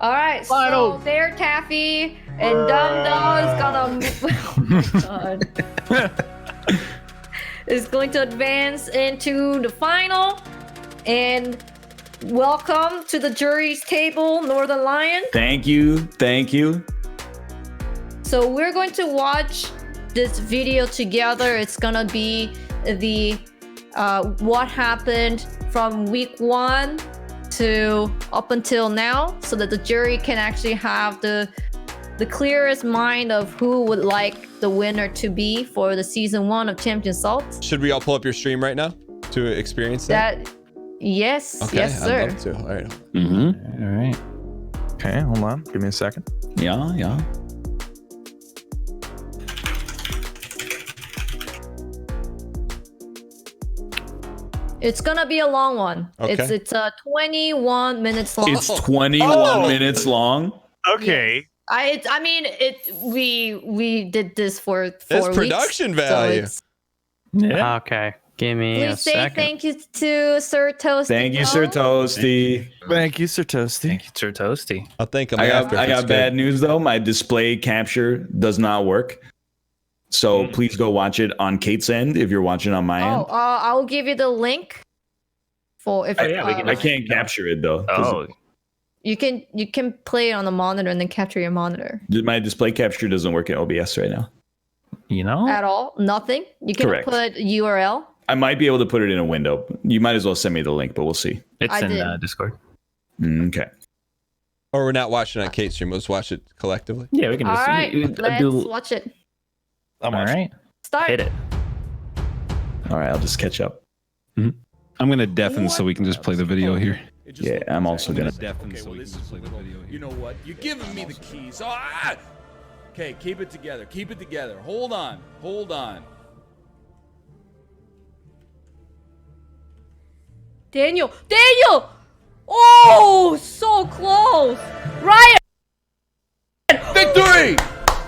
All right, so there, Taffy and Dum Dum is gonna is going to advance into the final. And welcome to the jury's table, Northern Lion. Thank you, thank you. So we're going to watch this video together. It's gonna be the what happened from week 1 to up until now, so that the jury can actually have the clearest mind of who would like the winner to be for the season 1 of Champion Salt. Should we all pull up your stream right now to experience that? Yes, okay, yes, sir. I'd love to. All right. Mm-hmm. All right. Okay, hold on. Give me a second. Yeah. It's gonna be a long one. Okay. It's 21 minutes long. It's 21 minutes long. Okay. We did this for 4 That's weeks. production value. So Yeah. Okay. Give me a please say second. thank you to Sir Toasty. Thank you, Sir Toasty. Thank you, Sir Toasty. Thank you, Sir Toasty. I'll thank him I after. got bad news though. My display capture does not work. So please go watch it on Kate's end if you're watching on my end. I'll give you the link. For if I can't capture it though. Oh. you can play it on the monitor and then capture your monitor. My display capture doesn't work in OBS right now. You know? At all? Nothing? You can Correct. put URL? I might be able to put it in a window. You might as well send me the link, but we'll see. It's I in did. Discord. Okay. Or we're not watching on Kate's stream. Let's watch it collectively. Yeah, we can All just right, let's watch it. All right. Start. Hit it. All right, I'll just catch up. I'm gonna deafen so we can just play the video here. Yeah, I'm also gonna. Deafen so we can just play the video here. You know what? You're giving me the keys. Okay, keep it together. Keep it together. Hold on. Daniel! Oh, so close! Ryan! Victory!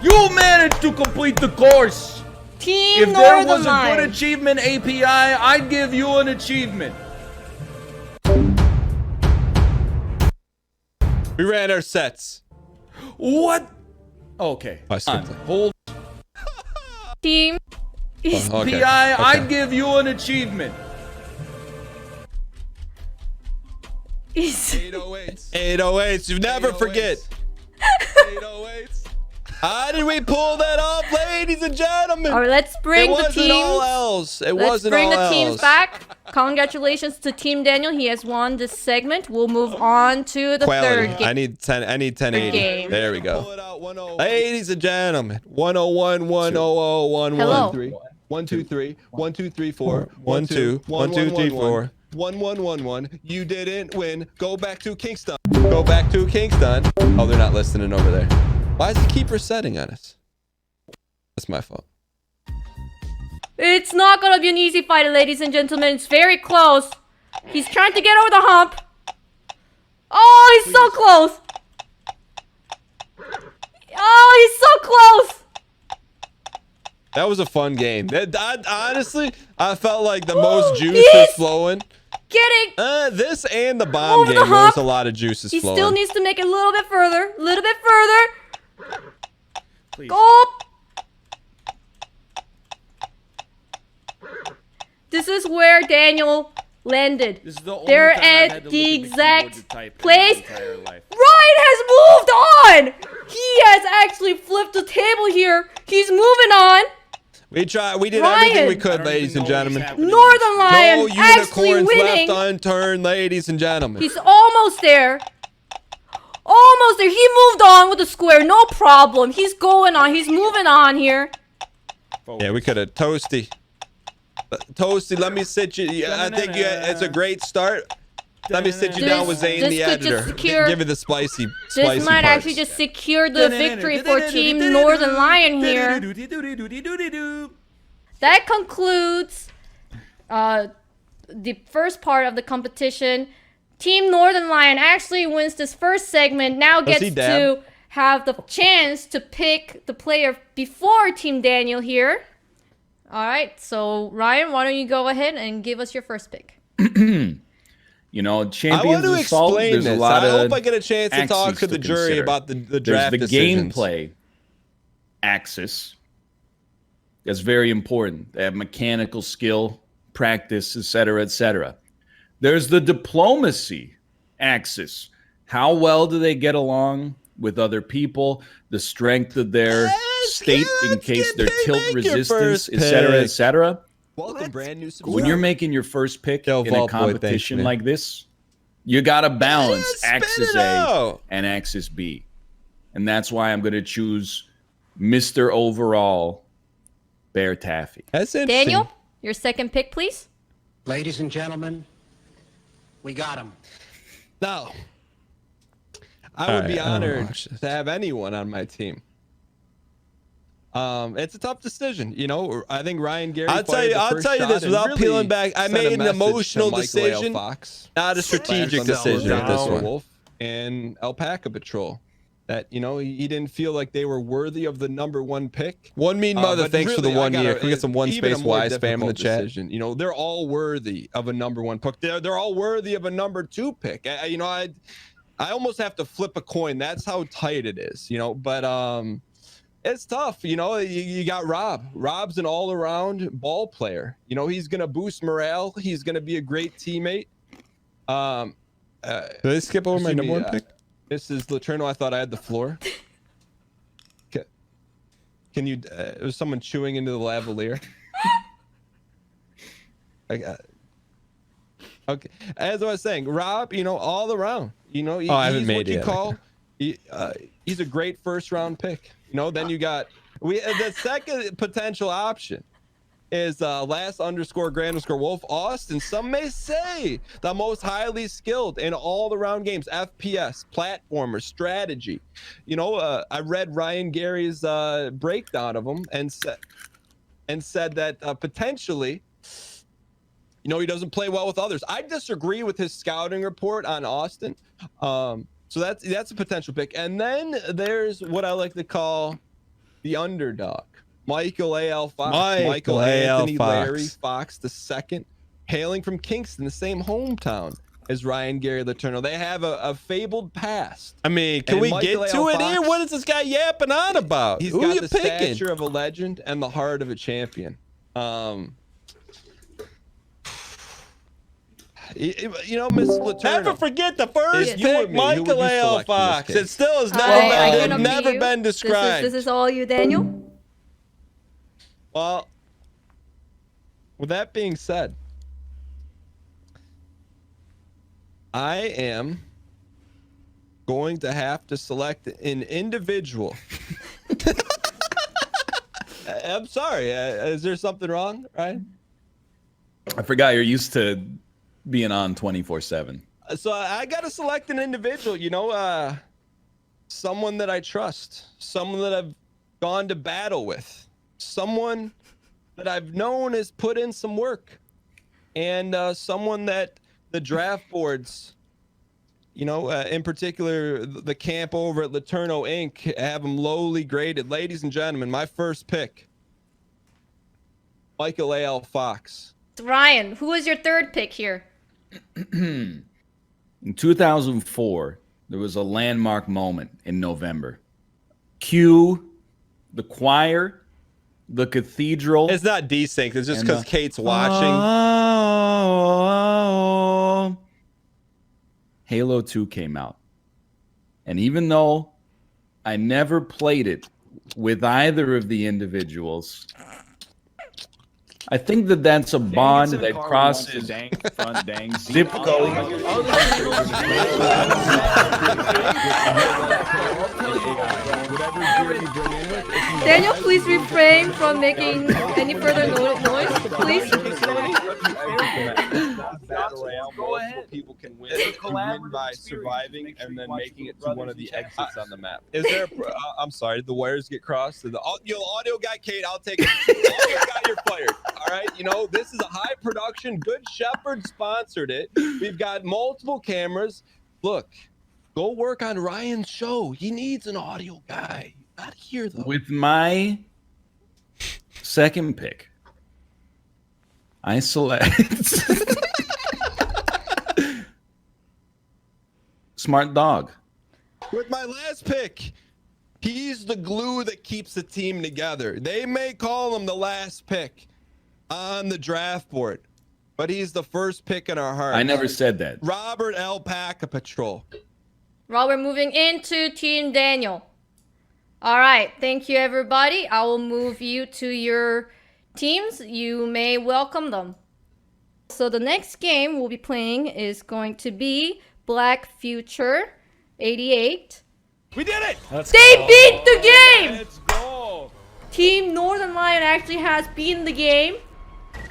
You managed to complete the course. Team If there Northern was a Lion. good achievement API, I'd give you an achievement. We ran our sets. What? Okay. I skipped it. Hold Team. Okay. API, okay. I'd give you an achievement. 808s. 808s. You never forget. 808s. How did we pull that off, ladies and gentlemen? All right, let's bring it the wasn't teams. all else. It Let's wasn't bring all the teams else. back. Congratulations to Team Daniel. He has won this segment. We'll move on to the Quality. third game. I need 1080. game. There we go. Ladies and gentlemen, 101, 100, Hello. 113, 123, 1234, 12, 1234, 1111. You didn't win. Go back to Kingston. Go back to Kingston. Oh, they're not listening over there. Why does he keep resetting on us? That's my fault. It's not gonna be an easy fight, ladies and gentlemen. It's very close. He's trying to get over the hump. Oh, he's so close. Oh, he's so close. That was a fun game. Honestly, I felt like the most juice He's is flowing. Getting. This and the bomb Over the game, there was hump. a lot of juices He flowing. still needs to make it a little bit further. A little bit further. Please. Go. This is where Daniel landed. This is the only They're time I've had at to the look at the exact keyboard to type in my place. entire life. Ryan has moved on. He has actually flipped the table here. He's moving on. We tried. We did Ryan. everything we I could, don't ladies even and know what's gentlemen. happening. Northern Lion No actually unicorns winning. left unturned, ladies and gentlemen. He's almost there. Almost there. He moved on with the square. No problem. He's going on. He's moving on here. Yeah, we could have Toasty. Toasty, let me sit you. I think it's a great start. Let me sit you down with Zane, This the could just editor. secure- Give it the spicy This might parts. actually just secure the victory for Team Northern Lion here. That concludes the first part of the competition. Team Northern Lion actually wins this first segment. Now gets he to dab? have the chance to pick the player before Team Daniel here. All right, so Ryan, why don't you go ahead and give us your first pick? You know, I Champions want to Assault, explain there's this. a lot I of hope I get a chance to talk axes to the jury consider. about the There's draft the decisions. gameplay axis. That's very important. They have mechanical skill, practice, etc., etc. There's the diplomacy axis. How well do they get along with other people? The strength of their state in case their tilt resistance, etc., etc. Welcome, brand new subscriber. When you're making your first pick Yo, in a Vault Boy, thanks, competition man. like this, you got to balance spit axis it A out. and axis B. And that's why I'm going to choose Mr. Overall, Bear Taffy. That's interesting. Daniel, your second pick, please. Ladies and gentlemen, we got him. Now, I would be All right, honored to have anyone on my team. It's a tough decision, you know. I think Ryan Gary. I'll tell you this without peeling back. I made an emotional decision, not a strategic decision with this one. Wolf and Alpaca Patrol. That, you know, he didn't feel like they were worthy of the #1 pick. One mean mother, thanks really, for the 1 year. Can we get some one space Y spam in the chat? You know, they're all worthy of a #1 pick. They're all worthy of a #2 pick. You know, I almost have to flip a coin. That's how tight it is, you know. But it's tough, you know. You got Rob. Rob's an all-around ball player. You know, he's gonna boost morale. He's gonna be a great teammate. Did they skip over my #1 pick? This is Laterno. I thought I had the floor. Can you? Was someone chewing into the lavalier? Okay. As I was saying, Rob, you know, all around. You know, he's what you call. He's a great first-round pick. You know, then you got the second potential option is last_Grand_Wolf Austin. Some may say the most highly skilled in all the round games, FPS, platformer, strategy. You know, I read Ryan Gary's breakdown of him and said that potentially, you know, he doesn't play well with others. I disagree with his scouting report on Austin. So that's a potential pick. And then there's what I like to call the underdog. Michael A.L. Fox. Michael Anthony Larry Fox II, hailing from Kingston, the same hometown as Ryan Gary Laterno. They have a fabled past. I mean, can we get to it here? What is this guy yapping on about? He's got the stature of a legend and the heart of a champion. You know, Miss Laterno. Never forget the first pick, Michael A.L. Fox. It still has never been described. This is all you, Daniel. Well, with that being said, I am going to have to select an individual. I'm sorry. Is there something wrong, Ryan? I forgot you're used to being on 24/7. So I got to select an individual, you know, someone that I trust, someone that I've gone to battle with. Someone that I've known has put in some work, and someone that the draft boards, you know, in particular the camp over at Laterno Inc. have him lowly graded. Ladies and gentlemen, my first pick, Michael A.L. Fox. Ryan, who was your third pick here? In 2004, there was a landmark moment in November. Cue the choir, the cathedral. It's not desynced. It's just because Kate's watching. Halo 2 came out. And even though I never played it with either of the individuals, I think that that's a bond that crosses zip code. Daniel, please refrain from making any further noise, please. Go ahead. People can win. Win by surviving and then making it to one of the exits on the map. Is there? I'm sorry. Did the wires get crossed? Did the audio guy, Kate? I'll take it. Audio guy, you're fired. All right. You know, this is a high production. Good Shepherd sponsored it. We've got multiple cameras. Look, go work on Ryan's show. He needs an audio guy. Not here though. With my second pick, I select Smart dog. With my last pick, he's the glue that keeps the team together. They may call him the last pick on the draft board, but he's the first pick in our hearts. I never said that. Robert Alpaca Patrol. Robert moving into Team Daniel. All right, thank you everybody. I will move you to your teams. You may welcome them. So the next game we'll be playing is going to be Black Future 88. We did it! They beat the game! Let's go! Team Northern Lion actually has beaten the game.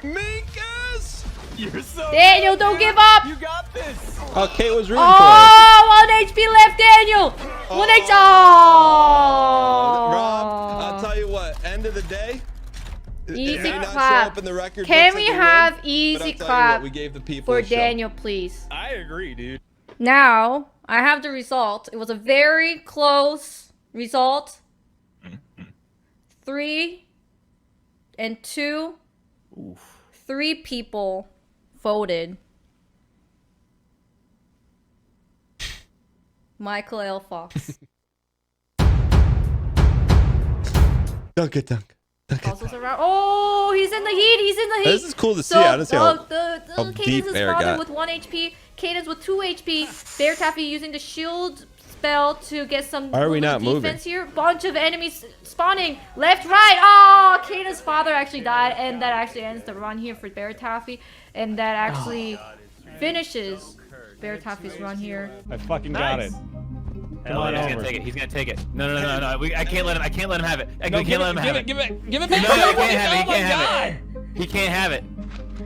Minkus! You're so Daniel, good, don't man. give up! You got this! Oh, Kate was rooting for Oh, 1 HP left, Daniel! 1 HP. Oh! Rob, I'll tell you what, end of the day, Easy it may not show clap. up in the record Can books we as a win, have but easy I'll tell you what, clap we gave the people for a show. Daniel, please? I agree, dude. Now, I have the result. It was a very close result. 3 and 2. 3 people voted. Michael L. Fox. Dunk it, dunk. Puzzles around. Oh, he's in the heat. He's in the heat. This is cool to see. I don't see how Cadence deep is Bear spawning got. with 1 HP. Cadence with 2 HP. Bear Taffy using the shield spell to get some Why are we not defense here. Bunch of enemies spawning left, right. Oh, Caden's father actually died, and that actually ends the run here for Bear Taffy, and that actually finishes Bear Taffy's run here. I fucking got it. Hell yeah, he's gonna take it. He's gonna take it. No. I can't let him. I can't let him have it. We can't let him have it. Give it No, back. he can't have it. He can't have it. He can't have it.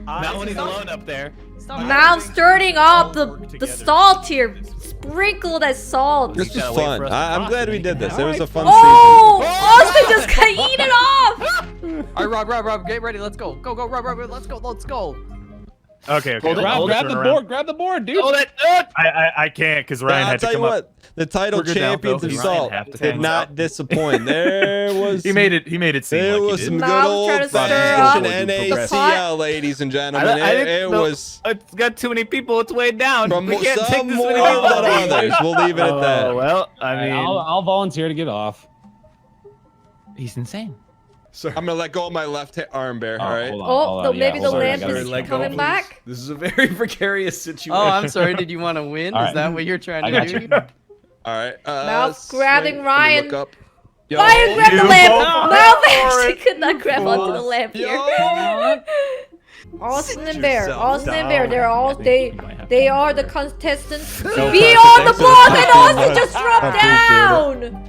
Not when he's alone up there. Now I'm stirring up the salt here. Sprinkle that salt. This was fun. I'm glad we did this. It was a fun Oh, Austin just got eaten off. All right, Rob, get ready. Let's go. Go, Rob, let's go. Okay. Hold it, Rob, hold it, grab turn the around. board. Grab the board, dude. Hold it. I can't because Ryan I'll had to tell you come up. what, the title We're good now, champions Phil. of Ryan Salt have to did hang not disappoint. There was He made it seem there like was he some did. good Now I'm old trying to stir fashioned up the NACL, pot. ladies and gentlemen. It was It's got too many people. It's way down. from We can't take some this more many people. than others. We'll leave it at that. Oh, well, I mean, I'll volunteer to get off. he's insane. I'm gonna let go of my left arm, Bear. All right. Hold on, Oh, hold the, on. maybe Yeah, the hold on, I lamp gotta is be let go, coming please. back. This is a very precarious situation. Oh, I'm sorry. Did you want to win? All Is right. that what you're trying I to got do? you. All right. Now grabbing let me Ryan. Look up. Yo. Ryan grabbed the You lamp. both Now fell for she it. could not grab onto the lamp here. Yo. Austin and Bear, yourself Austin and Bear, they're all they are the contestants to No be pressure, on the thanks for block, the and question, Austin bud. just dropped down.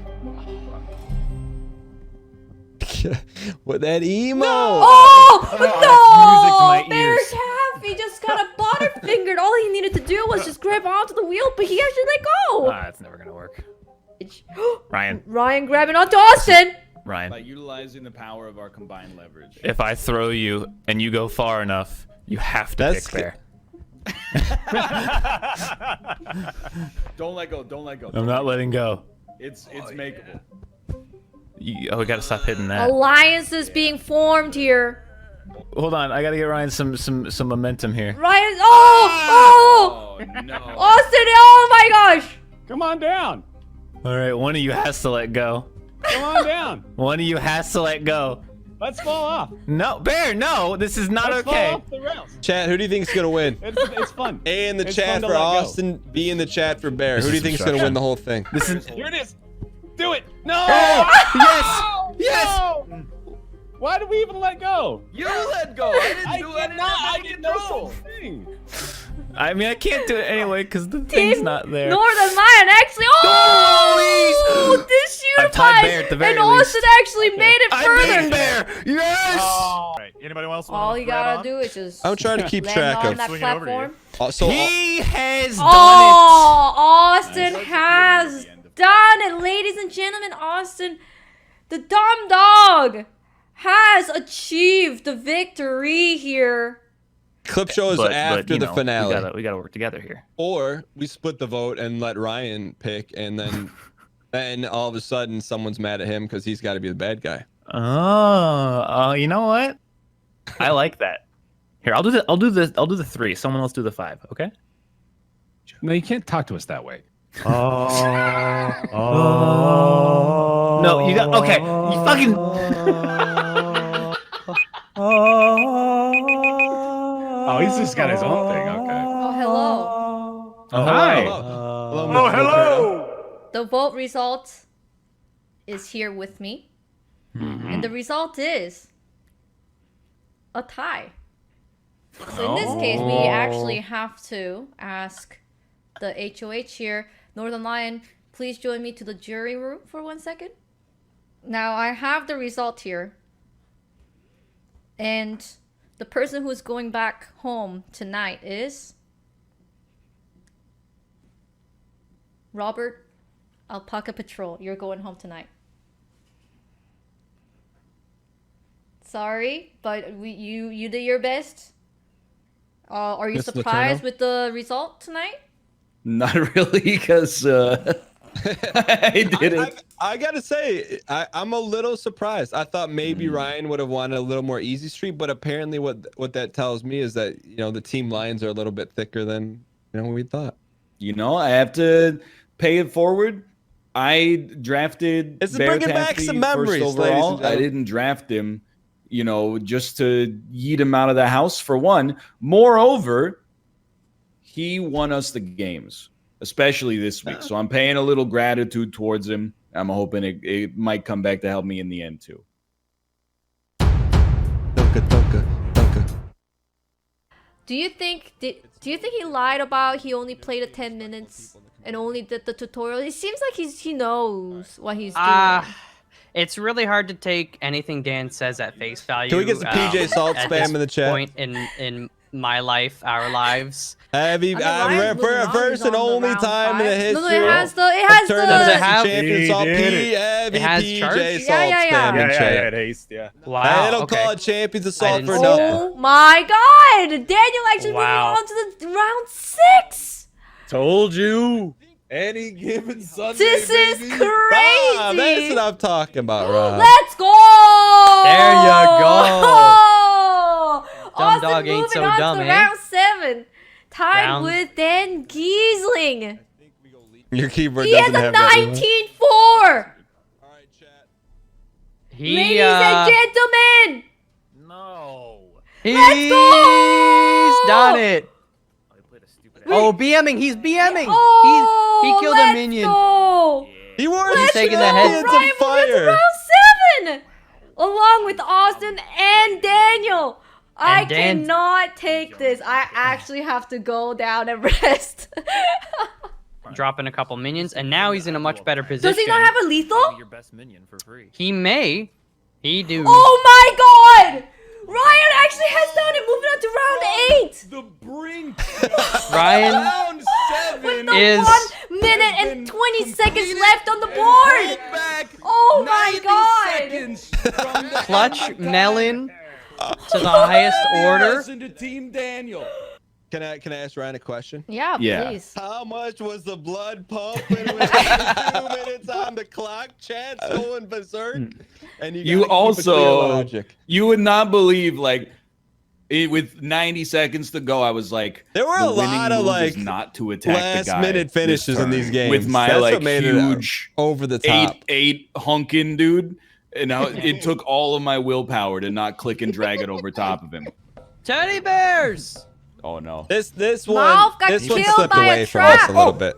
With that emo. Oh music to my no! Bear ears. Taffy just got a butterfingered. All he needed to do was just grab onto the wheel, but he actually let go. That's never gonna work. Ryan, Ryan grabbing onto Austin. Ryan. By utilizing the power of our combined leverage. If I throw you and you go far enough, you have to That's pick Bear. Don't let go. Don't let go. I'm not letting go. It's makeable. We gotta stop hitting that. Alliance is being formed here. Hold on, I gotta get Ryan some momentum here. Ryan, oh, Oh no. Austin, oh my gosh. Come on down. All right, one of you has to let go. Come on down. One of you has to let go. Let's fall off. No, Bear, no, this is not Let's okay. fall off the rails. Chat, who do you think's gonna win? It's fun. A in the It's chat fun to for let go. Austin, B in the chat for Bear. This Who do you is think's gonna obstruction. win the whole thing? This is Here it is. Do it. No. yes, yes. No! Why did we even let go? You let go. I didn't I do did it. not. I did no such thing. I mean, I can't do it anyway because the thing's Team not there. Northern Lion actually. Oh, this I've tied unified, Bear at the very and Austin least. actually made it I further. beat Bear. Yes. All right. Anybody else? All you gotta do is just I'm trying to keep land track on of. that Swing it over to you. platform. So He has done Oh, Austin has done it, ladies and gentlemen. Austin, the dumb dog, has achieved the victory here. clip shows it. after you the know, finale, We gotta work together here. or we split the vote and let Ryan pick, and then all of a sudden someone's mad at him because he's got to be the bad guy. Oh, you know what? I like that. Here, I'll do the 3. Someone else do the 5. Okay. No, you can't talk to us that way. No, you got okay. You fucking. Oh, he's just got his own thing. Okay. Oh, hello. Oh, hi. Hello, Oh, Mr. hello. The vote result is here with me. And the result is a tie. So in this case, we actually have to ask the HOH here. Northern Lion, please join me to the jury room for 1 second. Now, I have the result here. And the person who's going back home tonight is Robert Alpaca Patrol. You're going home tonight. Sorry, but you did your best. Are you Mr. surprised Letourneau? with the result tonight? Not really, because I didn't. I gotta say, I'm a little surprised. I thought maybe Ryan would have wanted a little more easy street, but apparently what that tells me is that the team Lions are a little bit thicker than we thought. I have to pay it forward. I drafted It's Bear bringing back Taffy some first memories, ladies and overall. I gentlemen. didn't draft him, just to yeet him out of the house for one. Moreover, he won us the games, especially this week. So I'm paying a little gratitude towards him. I'm hoping it might come back to help me in the end too. Dunka. Do you think he lied about he only played it 10 minutes and only did the tutorial? It seems like he knows what he's doing. It's really hard to take anything Dan says at face value. Can we get some PJ Salt at spam this in the chat? point in my life, our lives. Ryan's moving on, First he's and on the only round time in the 5. history. No, it has the Does it have- champion Salt He did heavy It has PJ charge? Salt Yeah. spam in chat. haste, yeah. Wow. They don't okay. call it champions of salt didn't for see nothing. that. Oh my god! Daniel actually Wow. moving on to the round 6! Told you. Any given Sunday, This is baby. crazy! Rob, that's what I'm talking about, Rob. Let's go! There you go. Dumb Austin dog ain't moving so on dumb, to eh? round 7. Tied Round- with Dan Giesling. Your keyboard He has doesn't a have that. 19-4. He, Ladies and gentlemen, No. he's go! done it. Oh, he played a stupid Oh, BMing. He's BMing. oh, he killed a let's minion. Go. He wore He's taking the head. champions Ryan of moving to fire. round 7, along with Austin and Daniel. I And Dan- cannot take this. I actually have to go down and rest. Dropping a couple minions, and now he's in a much better position. Does he not have a lethal? Your best minion for free. He may. He do. Oh my god! Ryan actually has done it, moving on to round 8! The brink. Ryan Round 7 The is 1 minute and 20 seconds left on the board! Back Oh my 90 god! seconds from the clutch melon to the highest order. Listen to Team Daniel. Can I ask Ryan a question? Yeah, Yeah. please. How much was the blood pumping with 2 minutes on the clock? Chat's going berserk. And You gotta keep a clear also, logic. you would not believe, with 90 seconds to go, I was like, There were the a winning lot of, move is like, not to attack last the guy minute this finishes in turn these games. with my That's what made it huge over the top. 8 hunkin' dude, and it took all of my willpower to not click and drag it over top of him. Teddy bears. Oh no! This one Mouth got this one killed slipped by a away from us trap. a little bit.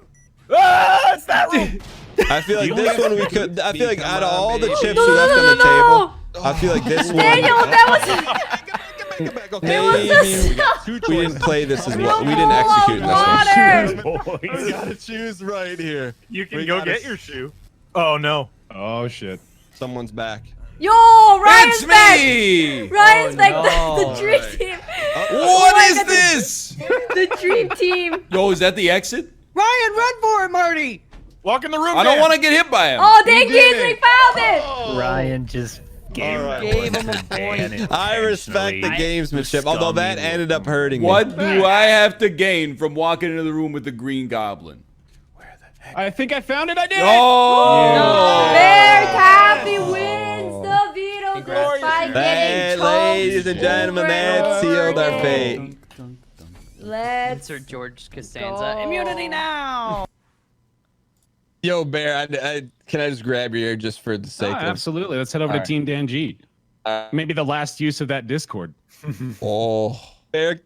Ah, it's that one. I feel like this one we could. I feel like out of all the chips No, we left no, on the no, table, I feel like this one. Daniel, that was Maybe we didn't play this as well. We didn't execute in this one. water. We gotta choose right here. You can We go gotta get your shoe. Oh no. Oh shit. Someone's back. Yo, Ryan's It's back. me! Ryan's Oh, back. no. The dream team. What my is God, this? The dream team. Yo, is that the exit? Ryan, run for it, Marty. Walk in the room. I don't Dan. want to get hit by him. Oh, Dan did Giesling it. found it. Ryan just gave, Gave him a point. I respect the gamesmanship, although that ended up hurting me. What do I have to gain from walking into the room with the Green Goblin? I think I found it. I did. Oh! Bear Taffy wins the veto Congrats. despite Hey, getting ladies and choked gentlemen, over that and sealed over our again. fate. Let's Insert George Costanza. go. Immunity now. Yo, Bear, can I just grab your ear just for the sake of... Absolutely. Let's head over to Team Dan G. Maybe the last use of that Discord. Oh, Bear,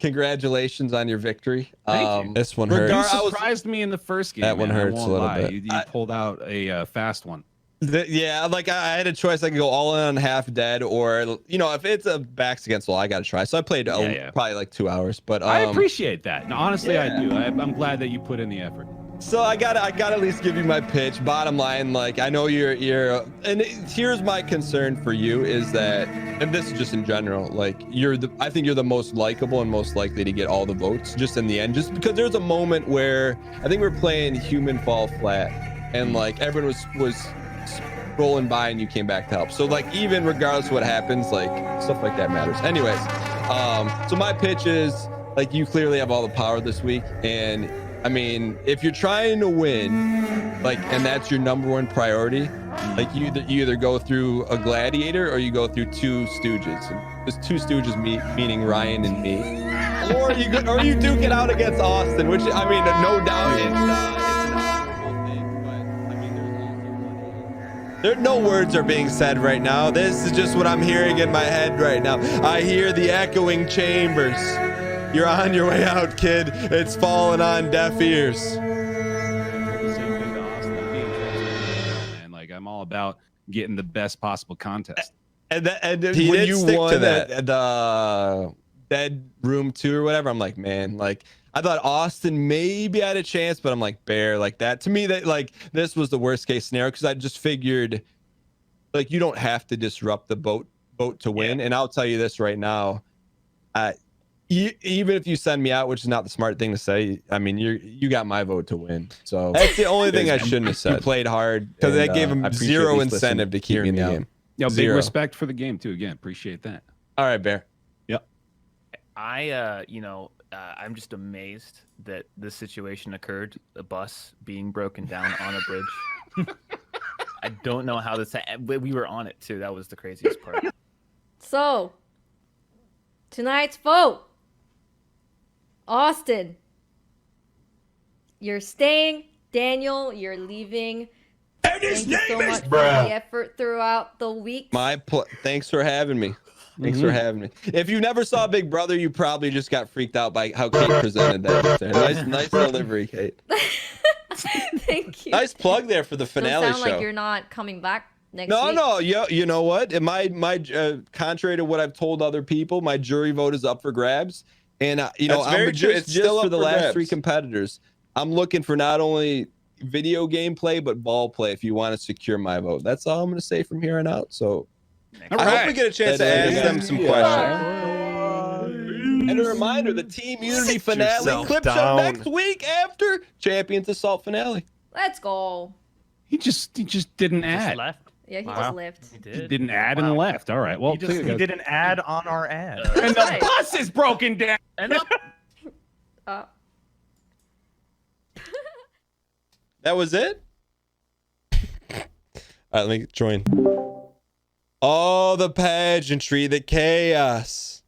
congratulations on your victory. Thank you. This one hurts. You surprised me in the first game. That one hurts a little bit. You pulled out a fast one. Yeah, like I had a choice. I could go all in on half dead, or if it's a backs against wall, I got to try. So I played probably like 2 hours. But I appreciate that. No, honestly, I do. I'm glad that you put in the effort. So I gotta at least give you my pitch. Bottom line, like I know you're and here's my concern for you is that, and this is just in general, like I think you're the most likable and most likely to get all the votes just in the end, just because there's a moment where I think we're playing Human Fall Flat and like everyone was rolling by and you came back to help. So like even regardless of what happens, like stuff like that matters. Anyways, so my pitch is like you clearly have all the power this week, and I mean, if you're trying to win, like, and that's your number one priority, like you either go through a gladiator or you go through two stooges. There's two stooges, meaning Ryan and me, or you duke it out against Austin, which I mean, no doubt it's an honorable thing. But I mean, there's no words are being said right now. This is just what I'm hearing in my head right now. I hear the echoing chambers. You're on your way out, kid. It's falling on deaf ears. And like, I'm all about getting the best possible contest. And when you won the Dead Room 2 or whatever, I'm like, man, like I thought Austin maybe had a chance, but I'm like, Bear, like that. To me, that like this was the worst case scenario because I just figured like you don't have to disrupt the boat to win. And I'll tell you this right now. Even if you send me out, which is not the smart thing to say, I mean, you got my vote to win. So that's the only thing I shouldn't have said. You played hard because that gave him zero incentive to keep me in the game. Yo, big respect for the game too. Again, appreciate that. All right, Bear. Yep. I'm just amazed that this situation occurred. A bus being broken down on a bridge. I don't know how this. We were on it too. That was the craziest part. So, tonight's vote. Austin, you're staying. Daniel, you're leaving. Thank you so much for the effort throughout the week. Thanks for having me. Thanks for having me. If you never saw Big Brother, you probably just got freaked out by how Kate presented that. Nice delivery, Kate. Thank you. Nice plug there for the finale Don't sound show. like you're not coming back next week. No. You know what? Contrary to what I've told other people, my jury vote is up for grabs. And it's still for the last 3 competitors. I'm looking for not only video game play but ball play if you want to secure my vote. That's all I'm going to say from here on out. So I hope we get a chance to ask them some questions. And a reminder, the Team Unity finale clip show next week after Champions Assault finale. Let's go. He just didn't add. Left. Yeah, he just left. He didn't add and left. All right. Well, He did an ad on our ad. And the bus is broken down. And That was it? All right, let me join. Oh, the pageantry, the chaos.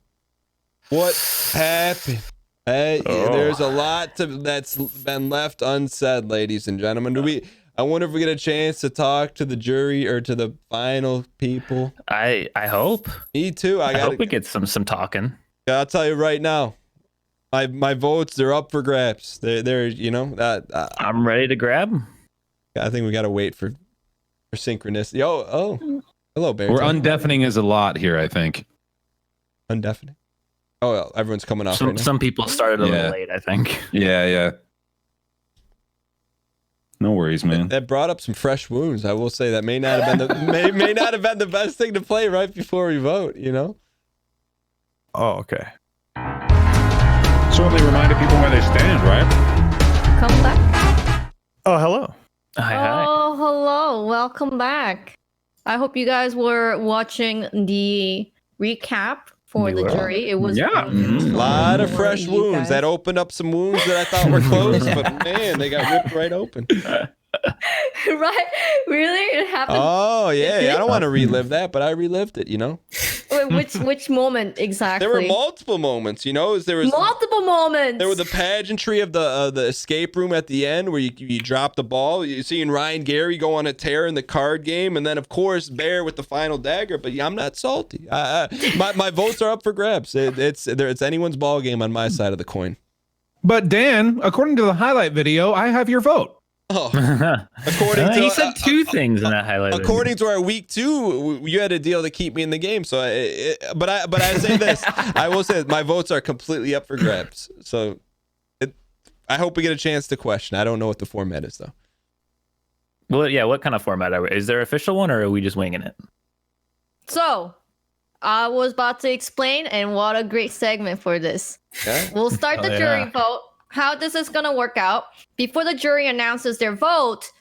What happened? Hey, there's a lot that's been left unsaid, ladies and gentlemen. I wonder if we get a chance to talk to the jury or to the final people. I hope. Me too. I hope we get some talking. I'll tell you right now. My votes, they're up for grabs. They're I'm ready to grab them. I think we gotta wait for synchronicity. Oh, hello, Bear. We're undeafening is a lot here, I think. Undeafening. Oh, well, everyone's coming off. Some people started a little late, I think. Yeah. No worries, man. That brought up some fresh wounds. I will say that may not have been may not have been the best thing to play right before we vote. Oh, okay. Certainly reminded people where they stand, right? Come back. Oh, hello. Hi. Oh, hello. Welcome back. I hope you guys were watching the recap for the jury. It was a lot of fresh wounds that opened up some wounds that I thought were closed, but man, they got ripped right open. Right? Really? It happened? Oh yeah, I don't want to relive that, but I relived it. Wait, which moment exactly? There were multiple moments, you know. There was multiple moments. There was the pageantry of the escape room at the end where you drop the ball. You seeing Ryan Gary go on a tear in the card game, and then of course Bear with the final dagger. But yeah, I'm not salty. My votes are up for grabs. It's anyone's ball game on my side of the coin. But Dan, according to the highlight video, I have your vote. Oh, according to he said two things in that highlight. According to our week 2, you had a deal to keep me in the game. So, but I say this, I will say my votes are completely up for grabs. So, I hope we get a chance to question. I don't know what the format is though. Well, yeah. What kind of format are we? Is there an official one, or are we just winging it? So, I was about to explain, and what a great segment for this. Okay. We'll start the jury vote. How this is going to work out. Before the jury announces their vote,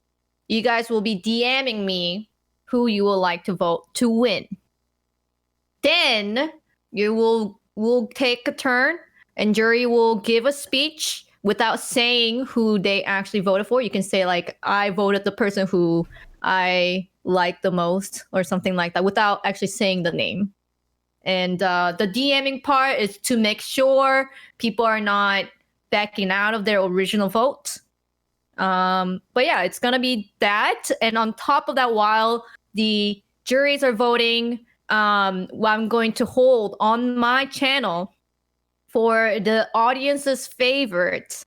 you guys will be DMing me who you would like to vote to win. Then you will take a turn, and jury will give a speech without saying who they actually voted for. You can say like, I voted the person who I like the most or something like that without actually saying the name. And the DMing part is to make sure people are not backing out of their original vote. But yeah, it's gonna be that. And on top of that, while the juries are voting, I'm going to hold on my channel for the audience's favorite.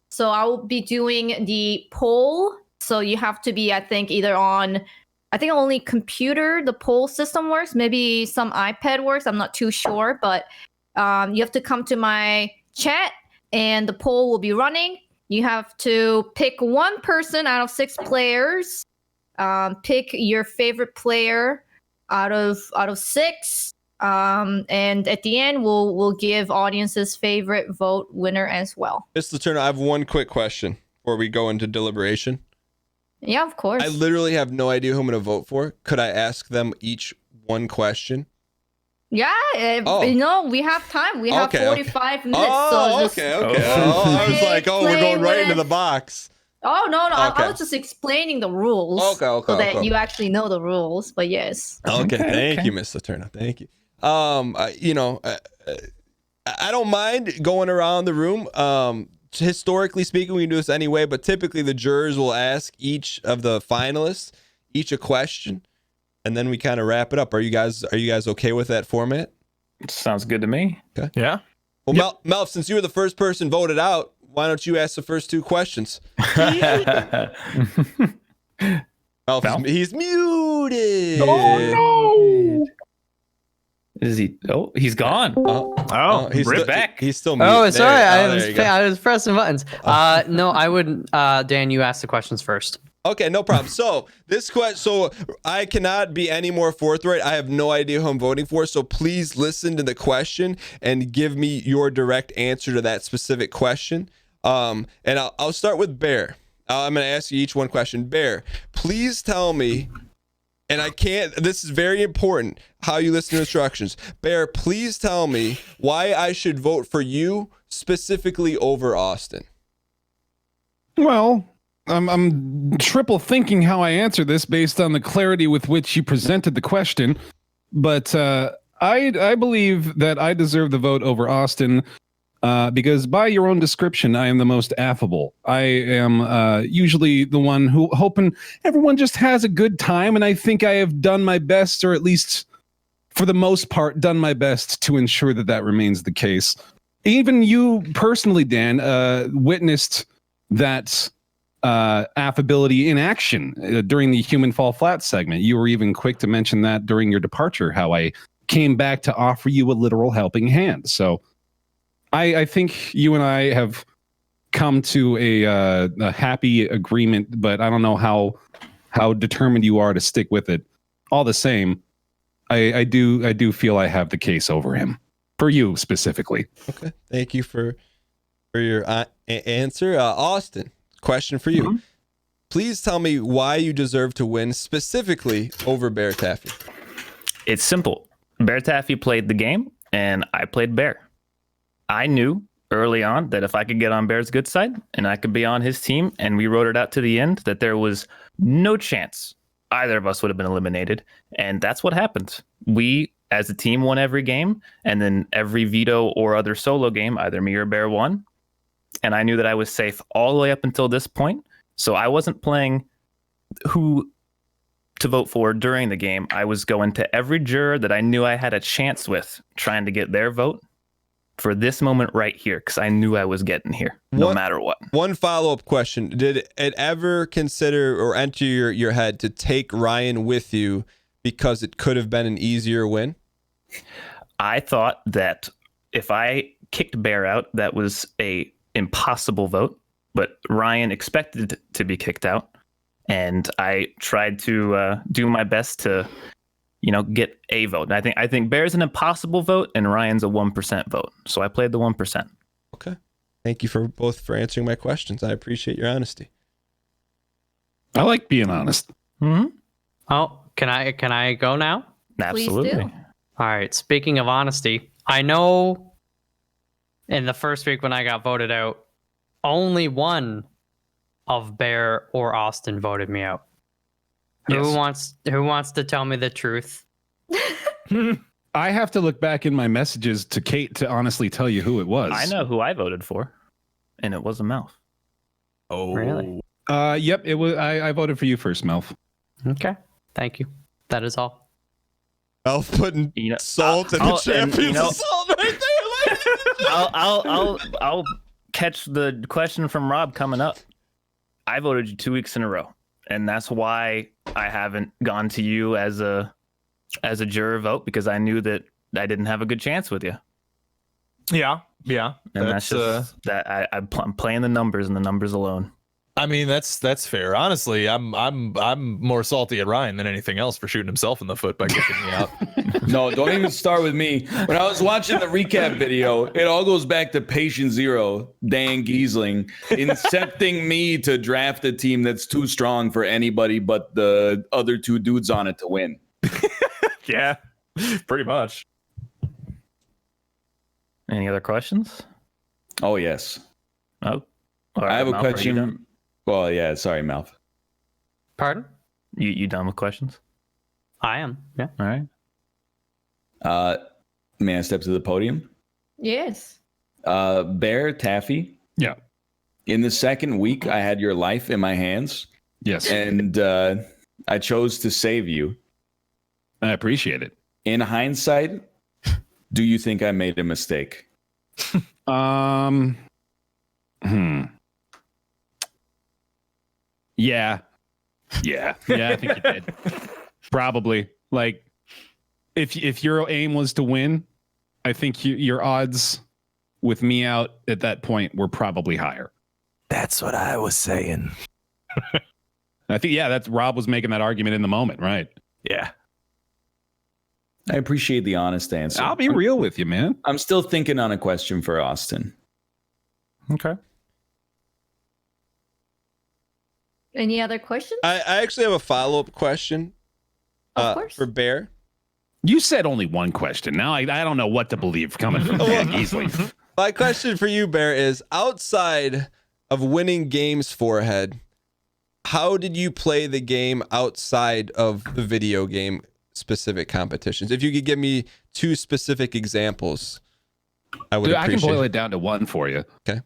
So I will be doing the poll. So you have to be, I think, either on, I think only computer, the poll system works. Maybe some iPad works. I'm not too sure, but you have to come to my chat and the poll will be running. You have to pick one person out of 6 players. Pick your favorite player out of 6. And at the end, we'll give audience's favorite vote winner as well. Mr. Turner, I have one quick question before we go into deliberation. Yeah, of course. I literally have no idea who I'm going to vote for. Could I ask them each one question? Yeah, you know, we have time. We have 45 minutes. Oh, so just okay. I was like, we're going right into the box. Oh, no. Okay. I was just explaining the rules. Okay, so that you actually know the rules, but yes. Okay, thank you, Mr. Turner. Thank you. You know, I don't mind going around the room. Historically speaking, we can do this anyway, but typically the jurors will ask each of the finalists a question, and then we kind of wrap it up. Are you guys okay with that format? Sounds good to me. Okay. Yeah. Well, Melf, since you were the first person voted out, why don't you ask the first 2 questions? Melf, he's muted. Oh no! Is he? Oh, he's gone. He's rip still, back. He's still muted. Oh, sorry. There. I was pressing buttons. No, I would. Dan, you ask the questions first. Okay, no problem. So so I cannot be any more forthright. I have no idea who I'm voting for. So please listen to the question and give me your direct answer to that specific question. And I'll start with Bear. I'm going to ask you each one question. Bear, please tell me, and this is very important, how you listen to instructions. Bear, please tell me why I should vote for you specifically over Austin. Well, I'm triple thinking how I answer this based on the clarity with which you presented the question, but I believe that I deserve the vote over Austin because by your own description, I am the most affable. I am usually the one who hoping everyone just has a good time, and I think I have done my best, or at least for the most part, done my best to ensure that remains the case. Even you personally, Dan, witnessed that affability in action during the Human Fall Flat segment. You were even quick to mention that during your departure, how I came back to offer you a literal helping hand. So I think you and I have come to a happy agreement, but I don't know how determined you are to stick with it. All the same, I do feel I have the case over him, for you specifically. Okay, thank you for your answer. Austin, question for you. Mm-hmm. Please tell me why you deserve to win specifically over Bear Taffy. It's simple. Bear Taffy played the game, and I played Bear. I knew early on that if I could get on Bear's good side and I could be on his team, and we rode it out to the end, that there was no chance either of us would have been eliminated. And that's what happened. We as a team won every game, and then every veto or other solo game, either me or Bear won. And I knew that I was safe all the way up until this point. So I wasn't playing who to vote for during the game. I was going to every juror that I knew I had a chance with, trying to get their vote for this moment right here, because I knew I was getting here no matter what. One follow-up question. Did it ever consider or enter your head to take Ryan with you because it could have been an easier win? I thought that if I kicked Bear out, that was a impossible vote, but Ryan expected to be kicked out, and I tried to do my best to, get a vote. And I think Bear's an impossible vote, and Ryan's a 1% vote. So I played the 1%. Okay. Thank you for answering my questions. I appreciate your honesty. I like being honest. Mm-hmm. Oh, can I go now? Absolutely. do. All right. Speaking of honesty, I know in the first week when I got voted out, only one of Bear or Austin voted me out. Yes. Who wants to tell me the truth? I have to look back in my messages to Kate to honestly tell you who it was. I know who I voted for, and it was a Melf. Oh, Really? Yep, it was. I voted for you first, Melf. Okay. Thank you. That is all. Elf putting salt in the I'll- champions of salt right there. I'll catch the question from Rob coming up. I voted you 2 weeks in a row, and that's why I haven't gone to you as a juror vote, because I knew that I didn't have a good chance with you. yeah. And that's just that I'm playing the numbers and the numbers alone. I mean, that's fair. Honestly, I'm more salty at Ryan than anything else for shooting himself in the foot by kicking me out. No, don't even start with me. When I was watching the recap video, it all goes back to patient zero, Dan Giesling, incepting me to draft a team that's too strong for anybody but the other two dudes on it to win. Yeah, pretty much. Any other questions? Oh, yes. Oh, all right, I have a Malf, are you question. done? Well, yeah, sorry, Malf. Pardon? You done with questions? I am. Yeah. All right. May I step to the podium? Yes. Bear, Taffy. Yeah. In the second week, I had your life in my hands. Yes. And I chose to save you. I appreciate it. In hindsight, do you think I made a mistake? Yeah. Yeah, I think you did. Probably. Like, if your aim was to win, I think your odds with me out at that point were probably higher. That's what I was saying. I think, that's Rob was making that argument in the moment, right? Yeah. I appreciate the honest answer. I'll be real with you, man. I'm still thinking on a question for Austin. Okay. Any other questions? I actually have a follow-up question Of course. for Bear. You said only one question. Now I don't know what to believe coming from Dan Giesling. My question for you, Bear, is outside of winning games forehead, how did you play the game outside of the video game specific competitions? If you could give me two specific examples, I would appreciate I can boil it down to one for you. Okay.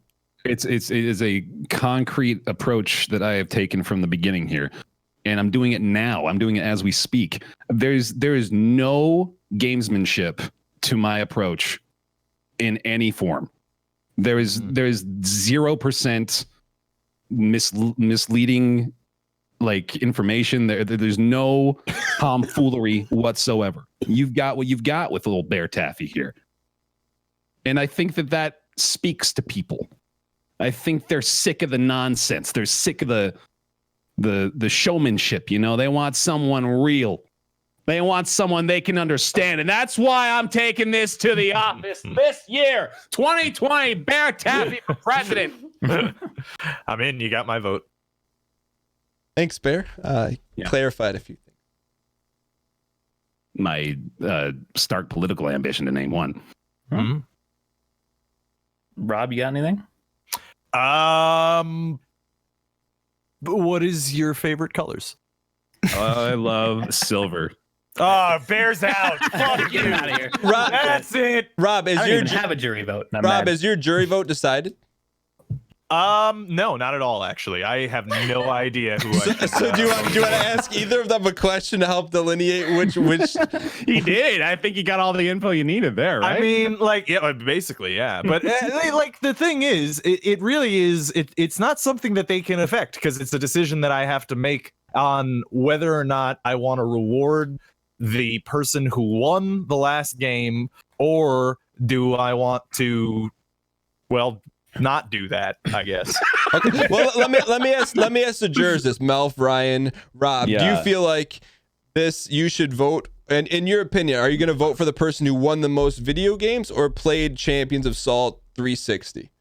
It is a concrete approach that I have taken from the beginning here, and I'm doing it now. I'm doing it as we speak. There is no gamesmanship to my approach in any form. There is 0% misleading like information. There's no tomfoolery whatsoever. You've got what you've got with little Bear Taffy here, and I think that speaks to people. I think they're sick of the nonsense. They're sick of the showmanship. They want someone real. They want someone they can understand. And that's why I'm taking this to the office this year, 2020, Bear Taffy for president. I'm in. You got my vote. Thanks, Bear. Clarified a few things. My stark political ambition to name one. Mm-hmm. Rob, you got anything? What is your favorite colors? I love silver. Oh, Bear's out. Fuck Get you. out of here. Rob, That's it. Rob, I is don't your even have a jury vote. And I'm Rob, mad. is your jury vote decided? No, not at all. Actually, I have no idea who. So do you want to ask either of them a question to help delineate which? He did. I think you got all the info you needed there, right? I mean, like, yeah, basically, yeah. But like, the thing is, it really is. It's not something that they can affect because it's a decision that I have to make on whether or not I want to reward the person who won the last game, or do I want to, well, not do that, I guess. Okay. Well, let me ask the jurors this: Melf, Ryan, Rob. Do you Yeah. feel like you should vote? And in your opinion, are you going to vote for the person who won the most video games or played Champions of Salt 360?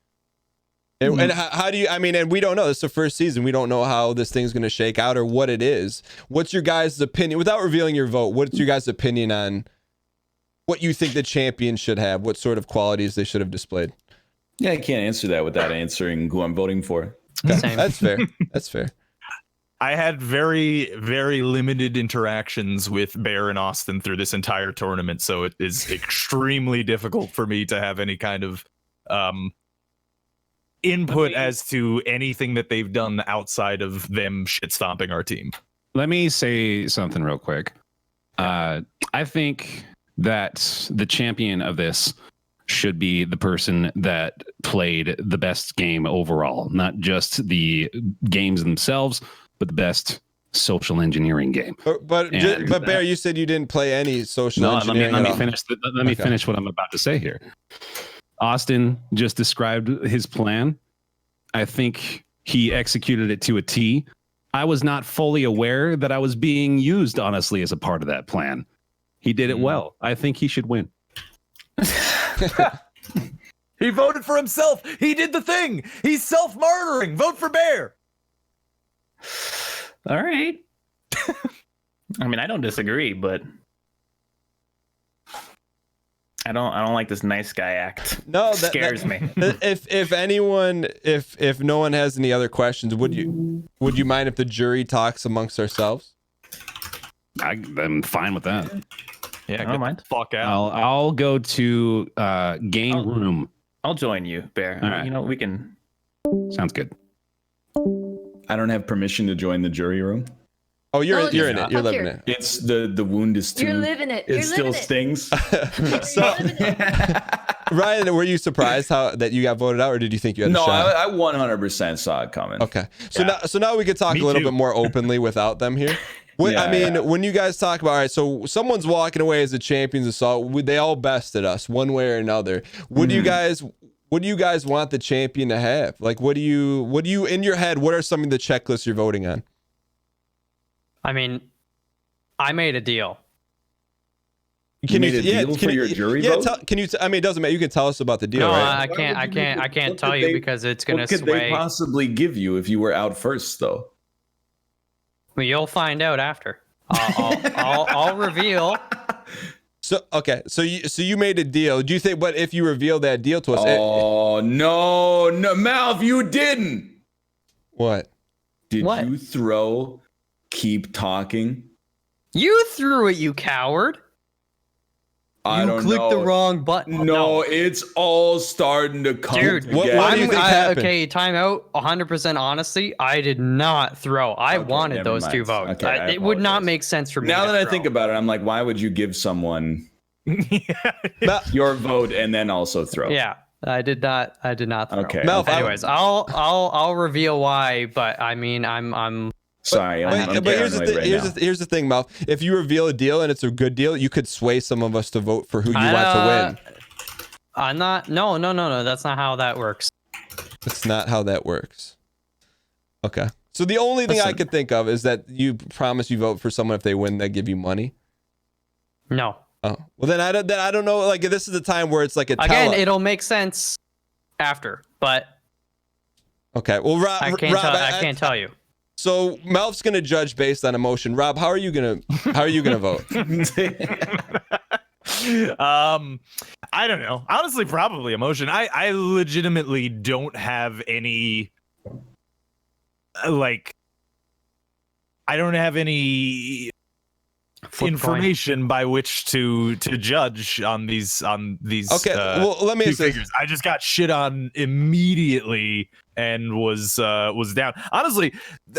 And how do you? I mean, and we don't know. It's the first season. We don't know how this thing's going to shake out or what it is. What's your guys' opinion, without revealing your vote? What's your guys' opinion on what you think the champion should have? What sort of qualities they should have displayed? Yeah, I can't answer that without answering who I'm voting for. Same. That's fair. That's fair. I had very, very limited interactions with Bear and Austin through this entire tournament, so it is extremely difficult for me to have any kind of input as to anything that they've done outside of them shit stomping our team. Let me say something real quick. I think that the champion of this should be the person that played the best game overall, not just the games themselves, but the best social engineering game. But Bear, you said you didn't play any social engineering. Let at me all. finish. Let me finish what I'm about to say here. Austin just described his plan. I think he executed it to a T. I was not fully aware that I was being used, honestly, as a part of that plan. He did it well. I think he should win. He voted for himself. He did the thing. He's self-martyring. Vote for Bear. All right. I mean, I don't disagree, but I don't like this nice guy act. No, It scares me. If anyone, if no one has any other questions, would you mind if the jury talks amongst ourselves? I'm fine with that. Yeah, I don't mind. Fuck out. I'll go to game room. I'll join you, Bear. All right. You know, we can. Sounds good. I don't have permission to join the jury room. Oh, you're No, in just it. You're fuck living your- it. It's the wound is too. You're living it. It You're still living it. stings. So, Ryan, were you surprised that you got voted out, or did you think you had No, a shot? I 100% saw it coming. Okay, so now we could talk Me a little too. bit more openly without them here. Yeah, I mean, yeah. when you guys talk about, all right, so someone's walking away as the champions of Salt. They all bested us one way or another. What do you guys want the champion to have? Like, what do you in your head? What are some of the checklists you're voting on? I mean, I made a deal. You made a deal for your jury vote? Can you? I mean, it doesn't matter. You can tell us about the deal, No, right? I can't tell could you they- because it's gonna What could sway. they possibly give you if you were out first, though? Well, you'll find out after. I'll reveal. So okay, so you made a deal. Do you think? But if you reveal that deal to us, Oh no, Malv, you didn't. what? Did What? you throw? Keep talking. You threw it, you coward. I You don't clicked know. the wrong button. No, it's all starting to come Dude, together. what do you think happened? okay, time out. 100% honesty. I did not throw. I Okay, wanted never those mind. two votes. Okay, I It would not apologize. make sense for me. Now to that I throw. think about it, I'm like, why would you give someone Mel, your vote and then also throw? Yeah, I did not. I did not throw. Okay. Melf, Anyways, I'll reveal why. But I mean, I'm. Sorry, I'm but here's the paranoid thing. right now. Here's the thing, Mel. If you reveal a deal and it's a good deal, you could sway some of us to vote for who you want to win. I'm not. No. That's not how that works. That's not how that works. Okay. So the only thing I Listen. could think of is that you promise you vote for someone if they win, they give you money. No. Oh, well then I don't know. Like this is the time where it's like a Again, tell. it'll make sense after, but Okay. Well, Rob, I can't. I can't tell you. So Melf's gonna judge based on emotion. Rob, how are you gonna vote? I don't know. Honestly, probably emotion. I legitimately don't have any like I don't have any information by which to judge on these Okay, well, let me two ask this. figures. I just got shit on immediately and was down. Honestly,